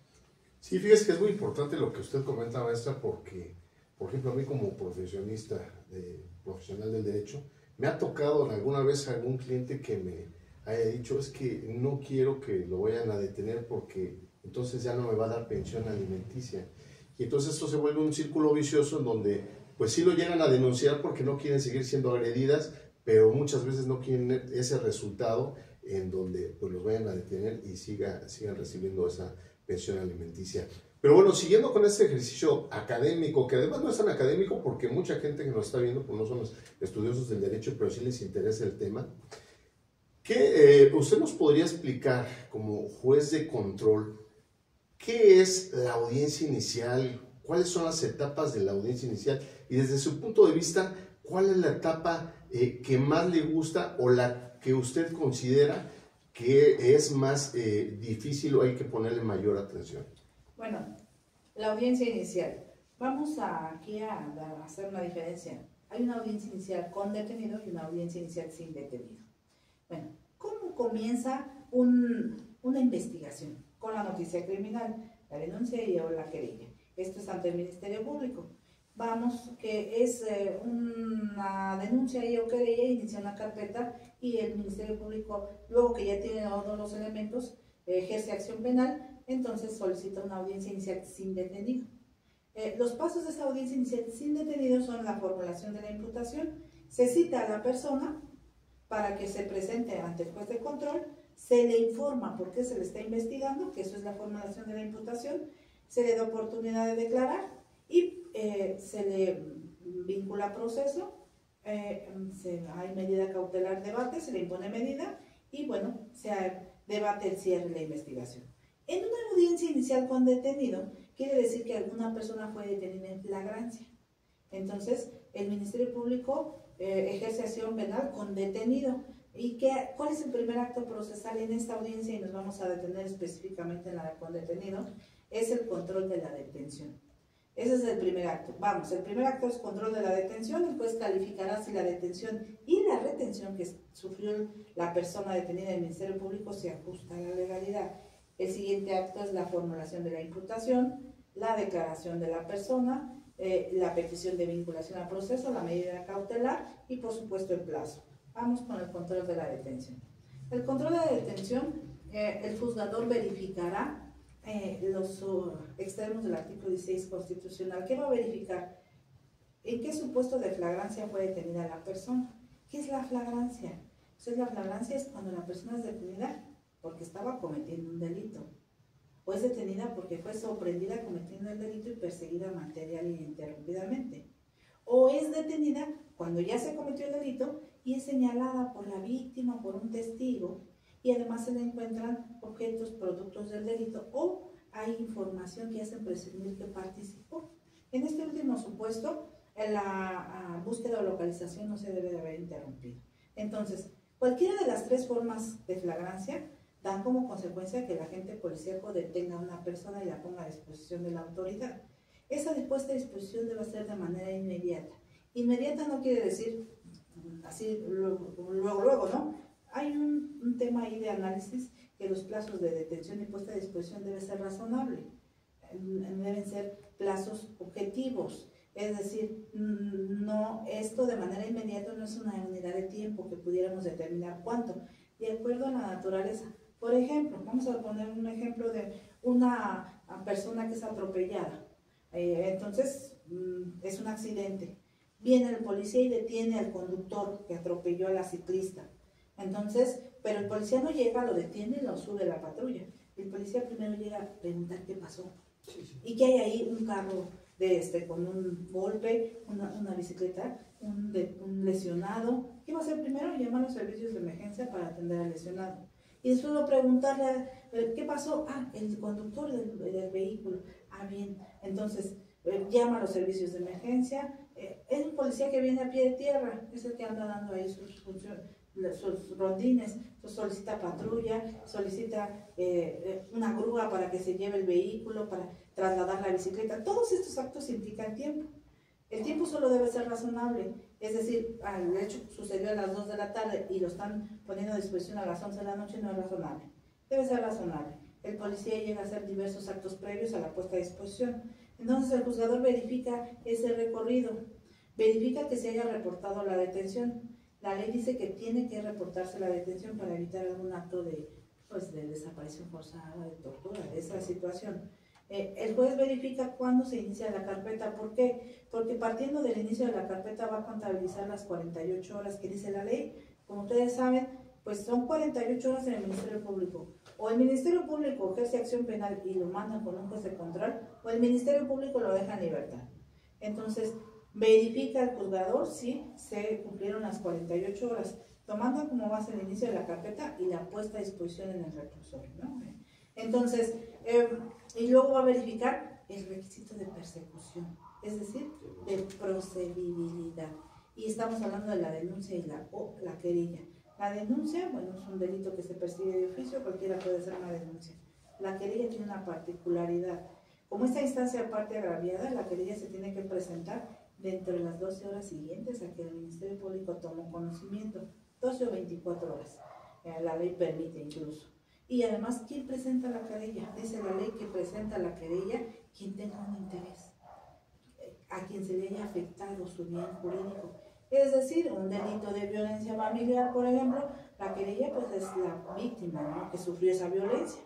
Sí, fíjese que es muy importante lo que usted comenta, maestra, porque, por ejemplo, a mí como profesional del derecho, me ha tocado alguna vez algún cliente que me haya dicho, es que no quiero que lo vayan a detener porque entonces ya no me va a dar pensión alimenticia. Y entonces esto se vuelve un círculo vicioso en donde pues sí lo llegan a denunciar porque no quieren seguir siendo agredidas, pero muchas veces no quieren ese resultado en donde pues los vayan a detener y sigan recibiendo esa pensión alimenticia. Pero bueno, siguiendo con este ejercicio académico, que además no es tan académico porque mucha gente que nos está viendo pues no son estudiosos del derecho, pero sí les interesa el tema. ¿Qué usted nos podría explicar como juez de control qué es la audiencia inicial? ¿Cuáles son las etapas de la audiencia inicial? Y desde su punto de vista, ¿cuál es la etapa que más le gusta o la que usted considera que es más difícil o hay que ponerle mayor atención? Bueno, la audiencia inicial. Vamos aquí a hacer una diferencia. Hay una audiencia inicial con detenido y una audiencia inicial sin detenido. Bueno, ¿cómo comienza una investigación? Con la noticia criminal, la denuncia y o la querella. Esto es ante el Ministerio Público. Vamos, que es una denuncia y o querella, inicia una carpeta y el Ministerio Público, luego que ya tiene todos los elementos, ejerce acción penal, entonces solicita una audiencia inicial sin detenido. Los pasos de esa audiencia inicial sin detenido son la formulación de la imputación, se cita a la persona para que se presente ante el juez de control, se le informa por qué se le está investigando, que eso es la formulación de la imputación, se le da oportunidad de declarar y se le vincula a proceso, hay medida cautelar debate, se le impone medida y bueno, se debate el cierre de la investigación. En una audiencia inicial con detenido, quiere decir que alguna persona fue detenida en flagrancia. Entonces, el Ministerio Público ejerce acción penal con detenido. ¿Y cuál es el primer acto procesal en esta audiencia? Y nos vamos a detener específicamente en la con detenido. Es el control de la detención. Ese es el primer acto. Vamos, el primer acto es control de la detención. El juez calificará si la detención y la retención que sufrió la persona detenida en el Ministerio Público se ajusta a la legalidad. El siguiente acto es la formulación de la imputación, la declaración de la persona, la petición de vinculación al proceso, la medida cautelar y por supuesto el plazo. Vamos con el control de la detención. El control de la detención, el juzgador verificará los extremos del artículo 16 constitucional. ¿Qué va a verificar? ¿En qué supuesto de flagrancia fue detenida la persona? ¿Qué es la flagrancia? Entonces, la flagrancia es cuando la persona es detenida porque estaba cometiendo un delito, o es detenida porque fue sorprendida cometiendo el delito y perseguida material e ininterrumpidamente, o es detenida cuando ya se cometió el delito y es señalada por la víctima, por un testigo, y además se le encuentran objetos, productos del delito, o hay información que hacen presumir que participó. En este último supuesto, la búsqueda o localización no se debe de haber interrumpido. Entonces, cualquiera de las tres formas de flagrancia dan como consecuencia que el agente policíaco detenga a una persona y la ponga a disposición de la autoridad. Esa puesta a disposición debe ser de manera inmediata. Inmediata no quiere decir así luego, ¿no? Hay un tema ahí de análisis que los plazos de detención y puesta a disposición deben ser razonables, deben ser plazos objetivos, es decir, no, esto de manera inmediata no es una unidad de tiempo que pudiéramos determinar cuánto, de acuerdo a la naturaleza. Por ejemplo, vamos a poner un ejemplo de una persona que es atropellada, entonces es un accidente, viene el policía y detiene al conductor que atropelló a la ciclista. Entonces, pero el policía no llega, lo detiene y lo sube a la patrulla. El policía primero llega a preguntar qué pasó. Y que hay ahí un carro con un golpe, una bicicleta, un lesionado. ¿Qué va a hacer primero? Llamar a los servicios de emergencia para atender al lesionado. Y después va a preguntarle, ¿qué pasó? Ah, el conductor del vehículo. Ah, bien. Entonces, llama a los servicios de emergencia. Es un policía que viene a pie de tierra, es el que anda dando ahí sus funciones, sus rondines, solicita patrulla, solicita una grúa para que se lleve el vehículo, para trasladar la bicicleta. Todos estos actos implican tiempo. El tiempo solo debe ser razonable, es decir, el hecho sucedió a las 2 de la tarde y lo están poniendo a disposición a las 11 de la noche, no es razonable. Debe ser razonable. El policía llega a hacer diversos actos previos a la puesta a disposición. Entonces el juzgador verifica ese recorrido, verifica que se haya reportado la detención. La ley dice que tiene que reportarse la detención para evitar algún acto de, pues, de desaparición forzada, de tortura, de esa situación. El juez verifica cuándo se inicia la carpeta. ¿Por qué? Porque partiendo del inicio de la carpeta va a contabilizar las 48 horas que dice la ley. Como ustedes saben, pues son 48 horas en el Ministerio Público. O el Ministerio Público ejerce acción penal y lo mandan con un juez de control, o el Ministerio Público lo deja en libertad. Entonces, verifica el juzgador si se cumplieron las 48 horas, tomando como base el inicio de la carpeta y la puesta a disposición en el reclusorio, ¿no? Entonces, y luego va a verificar el requisito de persecución, es decir, de procedibilidad. Y estamos hablando de la denuncia y la querella. La denuncia, bueno, es un delito que se persigue de oficio, cualquiera puede hacer una denuncia. La querella tiene una particularidad. Como esta instancia parte agraviada, la querella se tiene que presentar dentro de las 12 horas siguientes a que el Ministerio Público tomó conocimiento, 12 o 24 horas. La ley permite incluso. Y además, ¿quién presenta la querella? Dice la ley que presenta la querella quien tenga un interés, a quien se le haya afectado su bien jurídico. Es decir, un delito de violencia familiar, por ejemplo, la querella pues es la víctima, ¿no?, que sufrió esa violencia.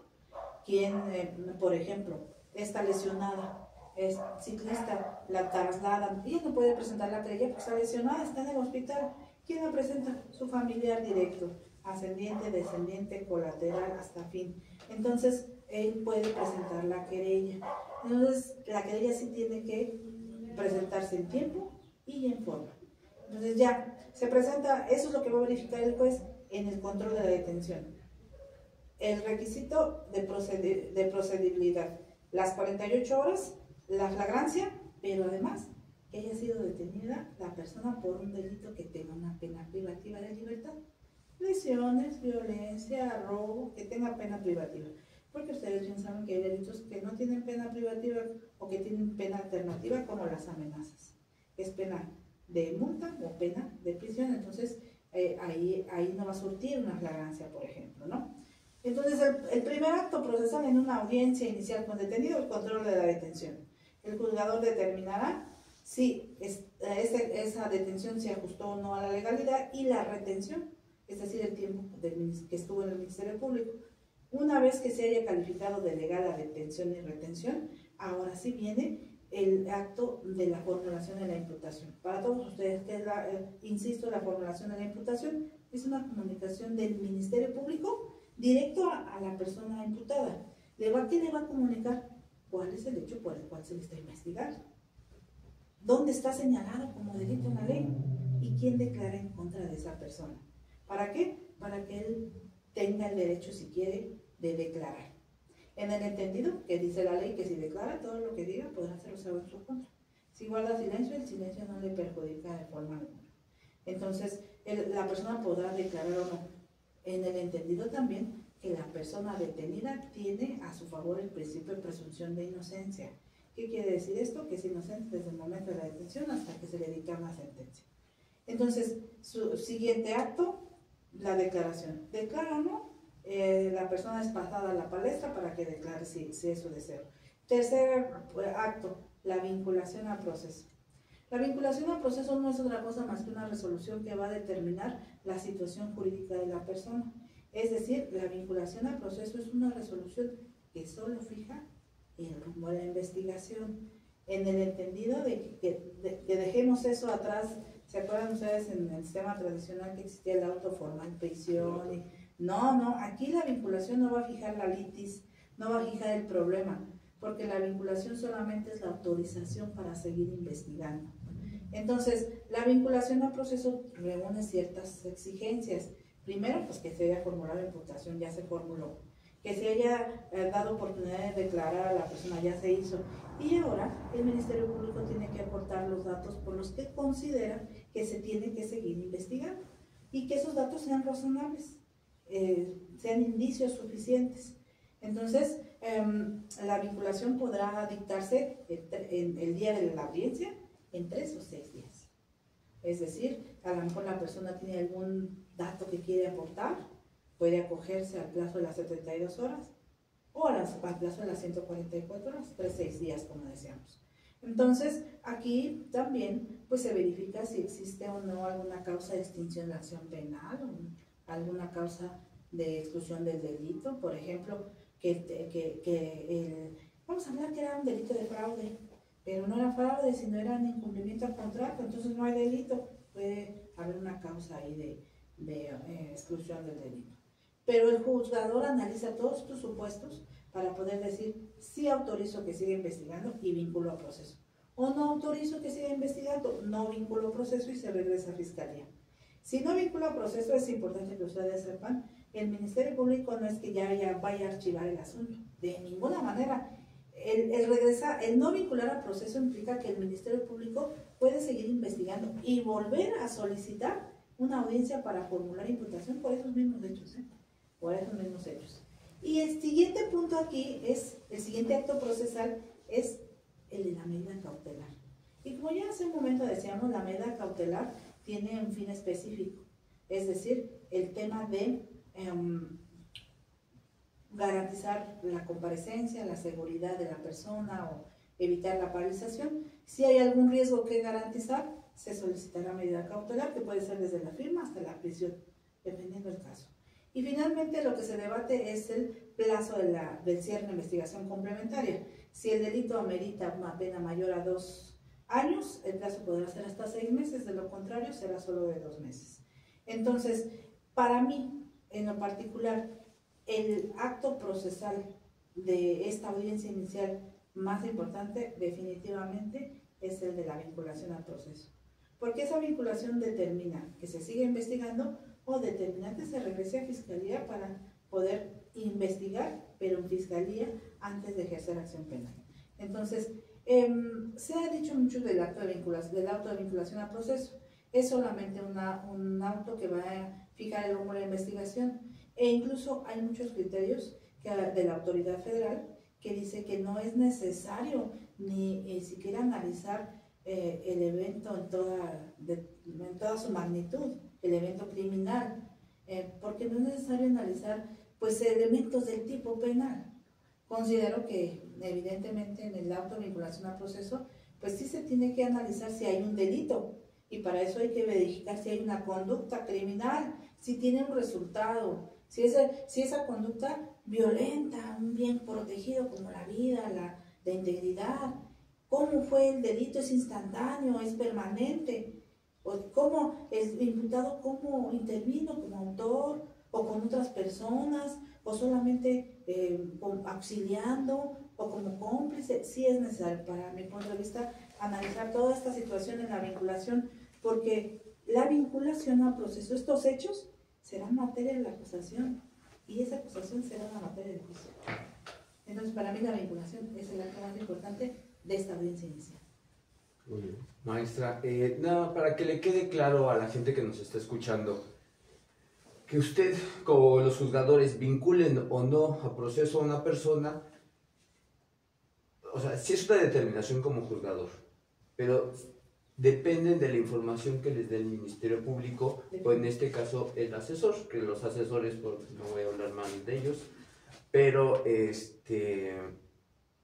Quien, por ejemplo, está lesionada, es ciclista, la trasladan, ella no puede presentar la querella porque está lesionada, está en el hospital. ¿Quién la presenta? Su familiar directo, ascendiente, descendiente, colateral, hasta fin. Entonces, él puede presentar la querella. Entonces, la querella sí tiene que presentarse en tiempo y en forma. Entonces ya se presenta, eso es lo que va a verificar el juez en el control de la detención. El requisito de procedibilidad, las 48 horas, la flagrancia, pero además que haya sido detenida la persona por un delito que tenga una pena privativa de libertad. Lesiones, violencia, robo, que tenga pena privativa. Porque ustedes bien saben que hay delitos que no tienen pena privativa o que tienen pena alternativa, como las amenazas. Es pena de multa o pena de prisión, entonces ahí no va a surtir una flagrancia, por ejemplo, ¿no? Entonces, el primer acto procesal en una audiencia inicial con detenido, el control de la detención. El juzgador determinará si esa detención se ajustó o no a la legalidad y la retención, es decir, el tiempo que estuvo en el Ministerio Público. Una vez que se haya calificado de legal la detención y retención, ahora sí viene el acto de la formulación de la imputación. Para todos ustedes, que es insisto, la formulación de la imputación es una comunicación del Ministerio Público directo a la persona imputada. ¿Qué le va a comunicar? ¿Cuál es el hecho por el cual se le está investigando? ¿Dónde está señalado como delito en la ley? ¿Y quién declara en contra de esa persona? ¿Para qué? Para que él tenga el derecho, si quiere, de declarar. En el entendido que dice la ley que si declara todo lo que diga podrá ser usado en su contra. Si guarda silencio, el silencio no le perjudica de forma alguna. Entonces, la persona podrá declarar o no. En el entendido también que la persona detenida tiene a su favor el principio de presunción de inocencia. ¿Qué quiere decir esto? Que es inocente desde el momento de la detención hasta que se le dicta una sentencia. Entonces, su siguiente acto, la declaración. ¿Declara o no? La persona es pasada a la palestra para que declare si eso desea. Tercer acto, la vinculación al proceso. La vinculación al proceso no es otra cosa más que una resolución que va a determinar la situación jurídica de la persona. Es decir, la vinculación al proceso es una resolución que solo fija el rumbo a la investigación, en el entendido de que dejemos eso atrás. ¿Se acuerdan ustedes en el sistema tradicional que existía el auto formal, prisión? No, aquí la vinculación no va a fijar la litis, no va a fijar el problema, porque la vinculación solamente es la autorización para seguir investigando. Entonces, la vinculación al proceso reúne ciertas exigencias. Primero, pues que se haya formulado la imputación, ya se formuló. Que se haya dado oportunidad de declarar a la persona, ya se hizo. Y ahora el Ministerio Público tiene que aportar los datos por los que considera que se tiene que seguir investigando y que esos datos sean razonables, sean indicios suficientes. Entonces, la vinculación podrá dictarse en el día de la audiencia en 3 o 6 días. Es decir, a lo mejor la persona tiene algún dato que quiere aportar, puede acogerse al plazo de las 72 horas o al plazo de las 144 horas, 3 o 6 días, como decíamos. Entonces, aquí también pues se verifica si existe o no alguna causa de extinción de la acción penal o alguna causa de exclusión del delito, por ejemplo, vamos a hablar que era un delito de fraude, pero no era fraude, sino era un incumplimiento al contrato, entonces no hay delito, puede haber una causa ahí de exclusión del delito. Pero el juzgador analiza todos estos supuestos para poder decir si autorizo que siga investigando y vinculo a proceso, o no autorizo que siga investigando, no vinculo a proceso y se regresa a fiscalía. Si no vincula a proceso, es importante que ustedes sepan, el Ministerio Público no es que ya vaya a archivar el asunto, de ninguna manera. El no vincular a proceso implica que el Ministerio Público puede seguir investigando y volver a solicitar una audiencia para formular imputación por esos mismos hechos, por esos mismos hechos. Y el siguiente punto aquí el siguiente acto procesal es el de la medida cautelar. Y como ya hace un momento decíamos, la medida cautelar tiene un fin específico, es decir, el tema de garantizar la comparecencia, la seguridad de la persona o evitar la paralización. Si hay algún riesgo que garantizar, se solicitará medida cautelar, que puede ser desde la firma hasta la prisión, dependiendo del caso. Y finalmente lo que se debate es el plazo del cierre de investigación complementaria. Si el delito amerita una pena mayor a 2 años, el plazo podrá ser hasta 6 meses, de lo contrario será solo de 2 meses. Entonces, para mí, en lo particular, el acto procesal de esta audiencia inicial más importante definitivamente es el de la vinculación al proceso, porque esa vinculación determina que se siga investigando o determina que se regrese a fiscalía para poder investigar, pero en fiscalía antes de ejercer acción penal. Entonces, se ha dicho mucho del auto de vinculación al proceso. Es solamente un auto que va a fijar el rumbo de la investigación, e incluso hay muchos criterios de la autoridad federal que dice que no es necesario ni siquiera analizar el evento en toda su magnitud, el evento criminal, porque no es necesario analizar pues elementos del tipo penal. Considero que evidentemente en el auto de vinculación al proceso pues sí se tiene que analizar si hay un delito, y para eso hay que verificar si hay una conducta criminal, si tiene un resultado, si esa conducta violenta un bien protegido como la vida, la integridad, cómo fue el delito, es instantáneo, es permanente, o cómo el imputado cómo intervino como autor o con otras personas, o solamente auxiliando o como cómplice. Sí es necesario, para mi punto de vista, analizar toda esta situación en la vinculación, porque la vinculación al proceso, estos hechos serán materia de la acusación y esa acusación será la materia del juicio. Entonces, para mí la vinculación es el acto más importante de esta audiencia inicial. Muy bien. Maestra, para que le quede claro a la gente que nos está escuchando, que usted, como los juzgadores, vinculen o no a proceso a una persona, o sea, sí es una determinación como juzgador, pero dependen de la información que les dé el Ministerio Público, o en este caso el asesor, que los asesores, no voy a hablar mal de ellos, pero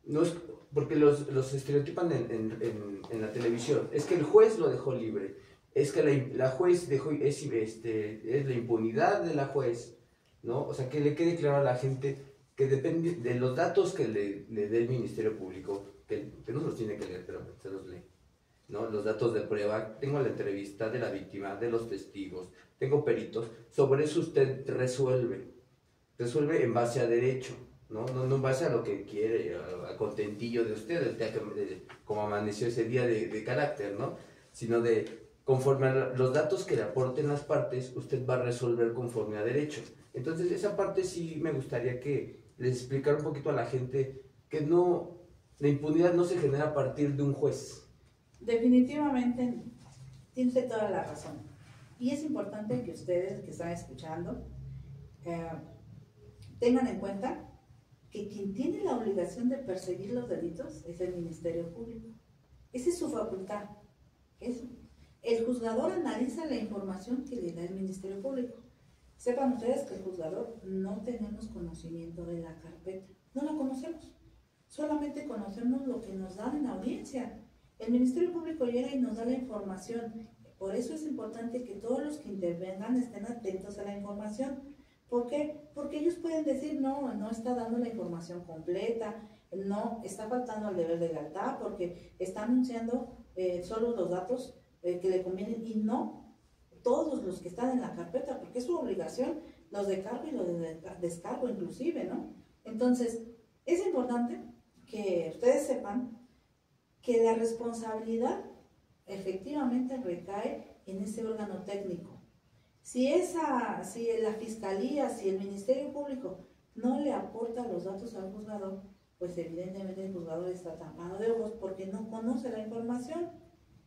no es porque los estereotipan en la televisión. Es que el juez lo dejó libre, es que la juez dejó, es la impunidad de la juez, ¿no? O sea, que le quede claro a la gente que depende de los datos que le dé el Ministerio Público, que no se los tiene que leer, pero se los lee, ¿no? Los datos de prueba, tengo la entrevista de la víctima, de los testigos, tengo peritos, sobre eso usted resuelve en base a derecho, no en base a lo que quiere, a contentillo de usted, como amaneció ese día de carácter, ¿no? Sino conforme a los datos que le aporten las partes, usted va a resolver conforme a derecho. Entonces, esa parte sí me gustaría que les explicara un poquito a la gente que la impunidad no se genera a partir de un juez. Definitivamente, tiene usted toda la razón. Y es importante que ustedes que están escuchando tengan en cuenta que quien tiene la obligación de perseguir los delitos es el Ministerio Público. Esa es su facultad. El juzgador analiza la información que le da el Ministerio Público. Sepan ustedes que el juzgador no tenemos conocimiento de la carpeta, no la conocemos. Solamente conocemos lo que nos dan en audiencia. El Ministerio Público llega y nos da la información. Por eso es importante que todos los que intervengan estén atentos a la información. ¿Por qué? Porque ellos pueden decir, no, no está dando la información completa, no, está faltando al deber de lealtad porque está anunciando solo los datos que le convienen y no todos los que están en la carpeta, porque es su obligación, los de cargo y los de descargo inclusive, ¿no? Entonces, es importante que ustedes sepan que la responsabilidad efectivamente recae en ese órgano técnico. Si la Fiscalía, si el Ministerio Público no le aporta los datos al juzgador, pues evidentemente el juzgador está tapado de ojos porque no conoce la información.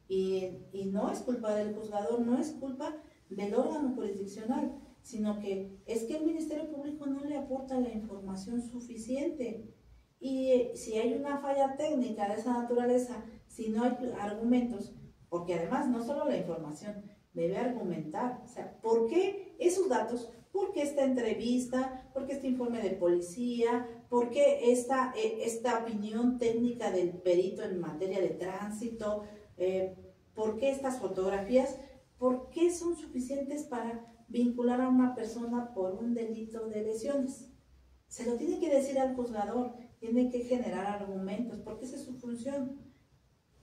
Y no es culpa del juzgador, no es culpa del órgano jurisdiccional, sino que es que el Ministerio Público no le aporta la información suficiente. Y si hay una falla técnica de esa naturaleza, si no hay argumentos, porque además no solo la información, debe argumentar, o sea, ¿por qué esos datos? ¿Por qué esta entrevista? ¿Por qué este informe de policía? ¿Por qué esta opinión técnica del perito en materia de tránsito? ¿Por qué estas fotografías? ¿Por qué son suficientes para vincular a una persona por un delito de lesiones? Se lo tiene que decir al juzgador, tiene que generar argumentos, porque esa es su función.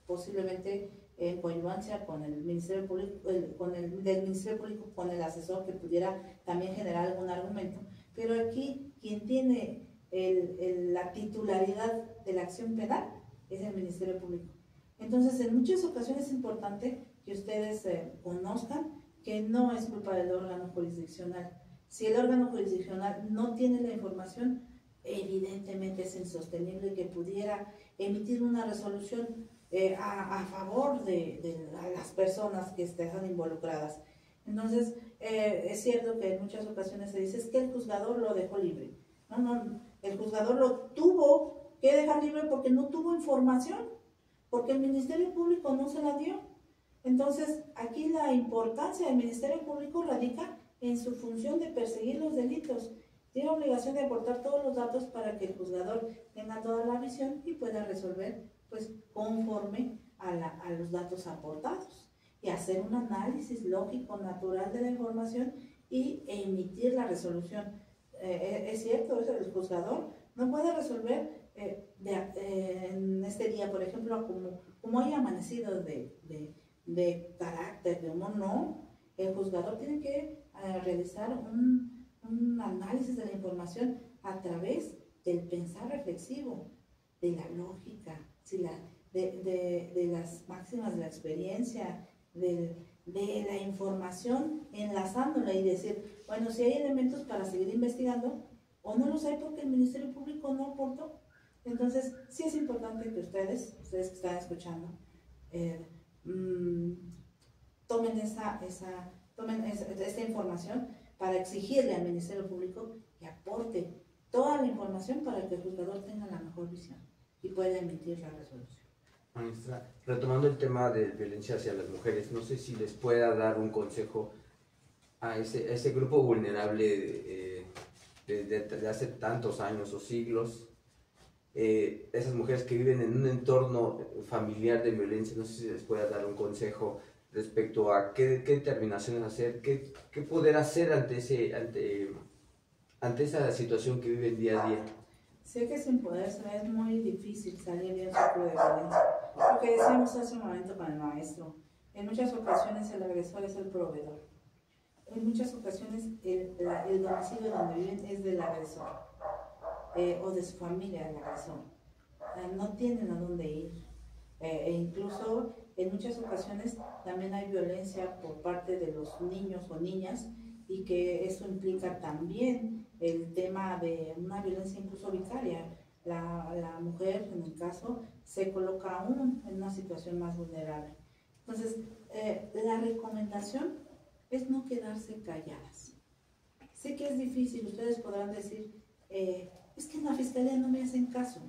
Posiblemente en coadyuvancia con el Ministerio Público, del Ministerio Público, con el asesor que pudiera también generar algún argumento. Pero aquí quien tiene la titularidad de la acción penal es el Ministerio Público. Entonces, en muchas ocasiones es importante que ustedes conozcan que no es culpa del órgano jurisdiccional. Si el órgano jurisdiccional no tiene la información, evidentemente es insostenible que pudiera emitir una resolución a favor de las personas que están involucradas. Entonces, es cierto que en muchas ocasiones se dice es que el juzgador lo dejó libre. No, el juzgador lo tuvo que dejar libre porque no tuvo información, porque el Ministerio Público no se la dio. Entonces, aquí la importancia del Ministerio Público radica en su función de perseguir los delitos. Tiene obligación de aportar todos los datos para que el juzgador tenga toda la visión y pueda resolver pues conforme a los datos aportados y hacer un análisis lógico, natural de la información y emitir la resolución. Es cierto, el juzgador no puede resolver en este día, por ejemplo, como haya amanecido de carácter, de humor, no. El juzgador tiene que realizar un análisis de la información a través del pensar reflexivo, de la lógica, de las máximas de la experiencia, de la información, enlazándola y decir, bueno, si hay elementos para seguir investigando, o no los hay porque el Ministerio Público no aportó. Entonces, sí es importante que ustedes que están escuchando, tomen esta información para exigirle al Ministerio Público que aporte toda la información para que el juzgador tenga la mejor visión y pueda emitir la resolución. Maestra, retomando el tema de violencia hacia las mujeres, no sé si les pueda dar un consejo a ese grupo vulnerable de hace tantos años o siglos, esas mujeres que viven en un entorno familiar de violencia, no sé si les pueda dar un consejo respecto a qué determinaciones hacer, qué poder hacer ante esa situación que viven día a día. Sé que sin poder es muy difícil salir de un ciclo de violencia. Lo que decíamos hace un momento con el maestro, en muchas ocasiones el agresor es el proveedor. En muchas ocasiones el domicilio donde viven es del agresor o de su familia, el agresor. No tienen a dónde ir. E incluso en muchas ocasiones también hay violencia por parte de los niños o niñas y que eso implica también el tema de una violencia incluso vicaria. La mujer, en el caso, se coloca aún en una situación más vulnerable. Entonces, la recomendación es no quedarse calladas. Sé que es difícil, ustedes podrán decir, es que en la fiscalía no me hacen caso.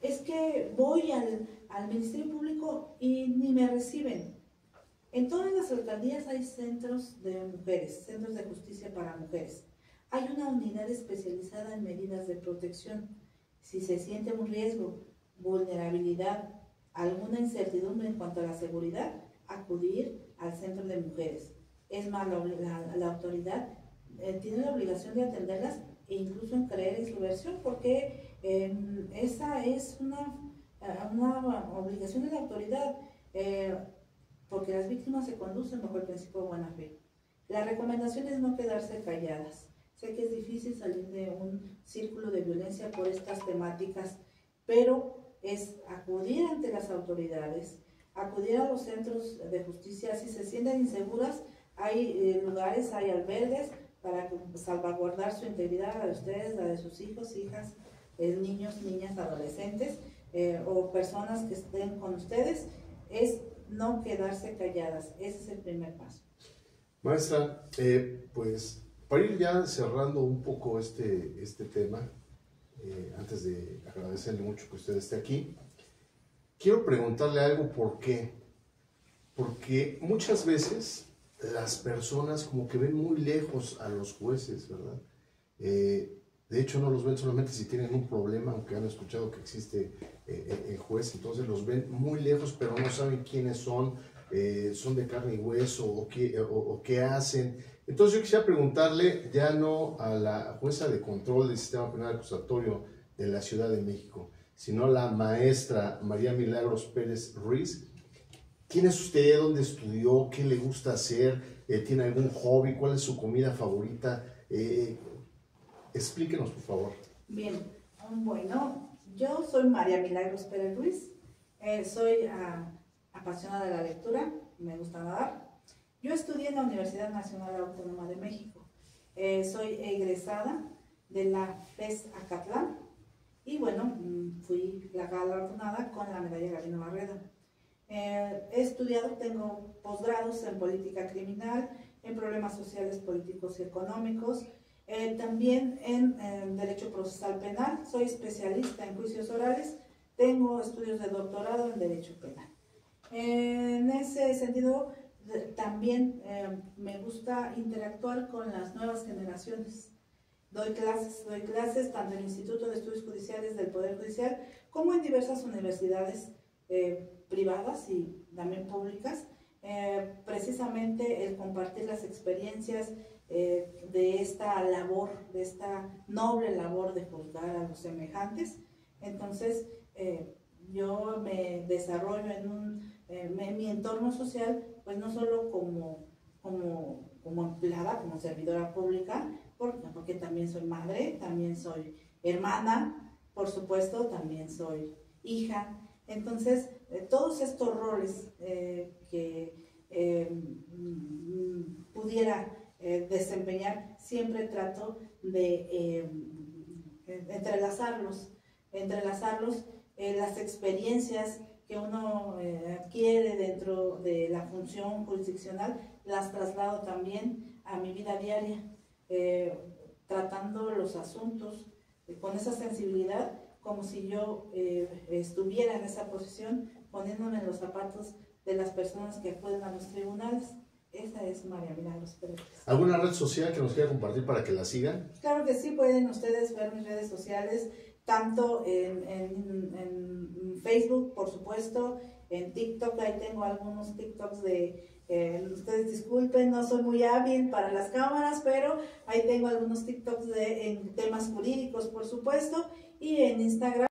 Es que voy al Ministerio Público y ni me reciben. En todas las alcaldías hay centros de mujeres, centros de justicia para mujeres. Hay una unidad especializada en medidas de protección. Si se siente un riesgo, vulnerabilidad alguna incertidumbre en cuanto a la seguridad, acudir al centro de mujeres. Es más, la autoridad tiene la obligación de atenderlas e incluso en creer en su versión, porque esa es una obligación de la autoridad, porque las víctimas se conducen bajo el principio de buena fe. La recomendación es no quedarse calladas. Sé que es difícil salir de un círculo de violencia por estas temáticas, pero es acudir ante las autoridades, acudir a los centros de justicia. Si se sienten inseguras, hay lugares, hay albergues para salvaguardar su integridad, la de ustedes, la de sus hijos, hijas, niños, niñas, adolescentes o personas que estén con ustedes. Es no quedarse calladas. Ese es el primer paso. Maestra, pues para ir ya cerrando un poco este tema, antes de agradecerle mucho que usted esté aquí, quiero preguntarle algo. ¿Por qué? Porque muchas veces las personas como que ven muy lejos a los jueces, ¿verdad? De hecho, no los ven solamente si tienen un problema, aunque han escuchado que existe el juez, entonces los ven muy lejos, pero no saben quiénes son de carne y hueso o qué hacen. Entonces yo quisiera preguntarle, ya no a la jueza de control del Sistema Penal Acusatorio de la Ciudad de México, sino a la maestra María Milagros Pérez Ruiz. ¿Quién es usted? ¿Dónde estudió? ¿Qué le gusta hacer? ¿Tiene algún hobby? ¿Cuál es su comida favorita? Explíquenos, por favor. Bien, bueno, yo soy María Milagros Pérez Ruiz, soy apasionada de la lectura, me gusta nadar. Yo estudié en la Universidad Nacional Autónoma de México, soy egresada de la FES Acatlán y bueno, fui la galardonada con la medalla Gabino Barreda. He estudiado, tengo posgrados en política criminal, en problemas sociales, políticos y económicos, también en Derecho Procesal Penal, soy especialista en juicios orales, tengo estudios de doctorado en Derecho Penal. En ese sentido, también me gusta interactuar con las nuevas generaciones. Doy clases tanto en el Instituto de Estudios Judiciales del Poder Judicial como en diversas universidades privadas y también públicas. Precisamente el compartir las experiencias de esta labor, de esta noble labor de juzgar a los semejantes. Entonces, yo me desarrollo en mi entorno social, pues no solo como empleada, como servidora pública, porque también soy madre, también soy hermana, por supuesto, también soy hija. Entonces, todos estos roles que pudiera desempeñar, siempre trato de entrelazarlos, las experiencias que uno adquiere dentro de la función jurisdiccional, las traslado también a mi vida diaria, tratando los asuntos con esa sensibilidad, como si yo estuviera en esa posición, poniéndome en los zapatos de las personas que acuden a los tribunales. Esa es María Milagros Pérez. ¿Alguna red social que nos quiera compartir para que la sigan? Claro que sí, pueden ustedes ver mis redes sociales, tanto en Facebook, por supuesto, en TikTok. Ahí tengo algunos TikToks ustedes disculpen, no soy muy hábil para las cámaras, pero ahí tengo algunos TikToks en temas jurídicos, por supuesto, y en Instagram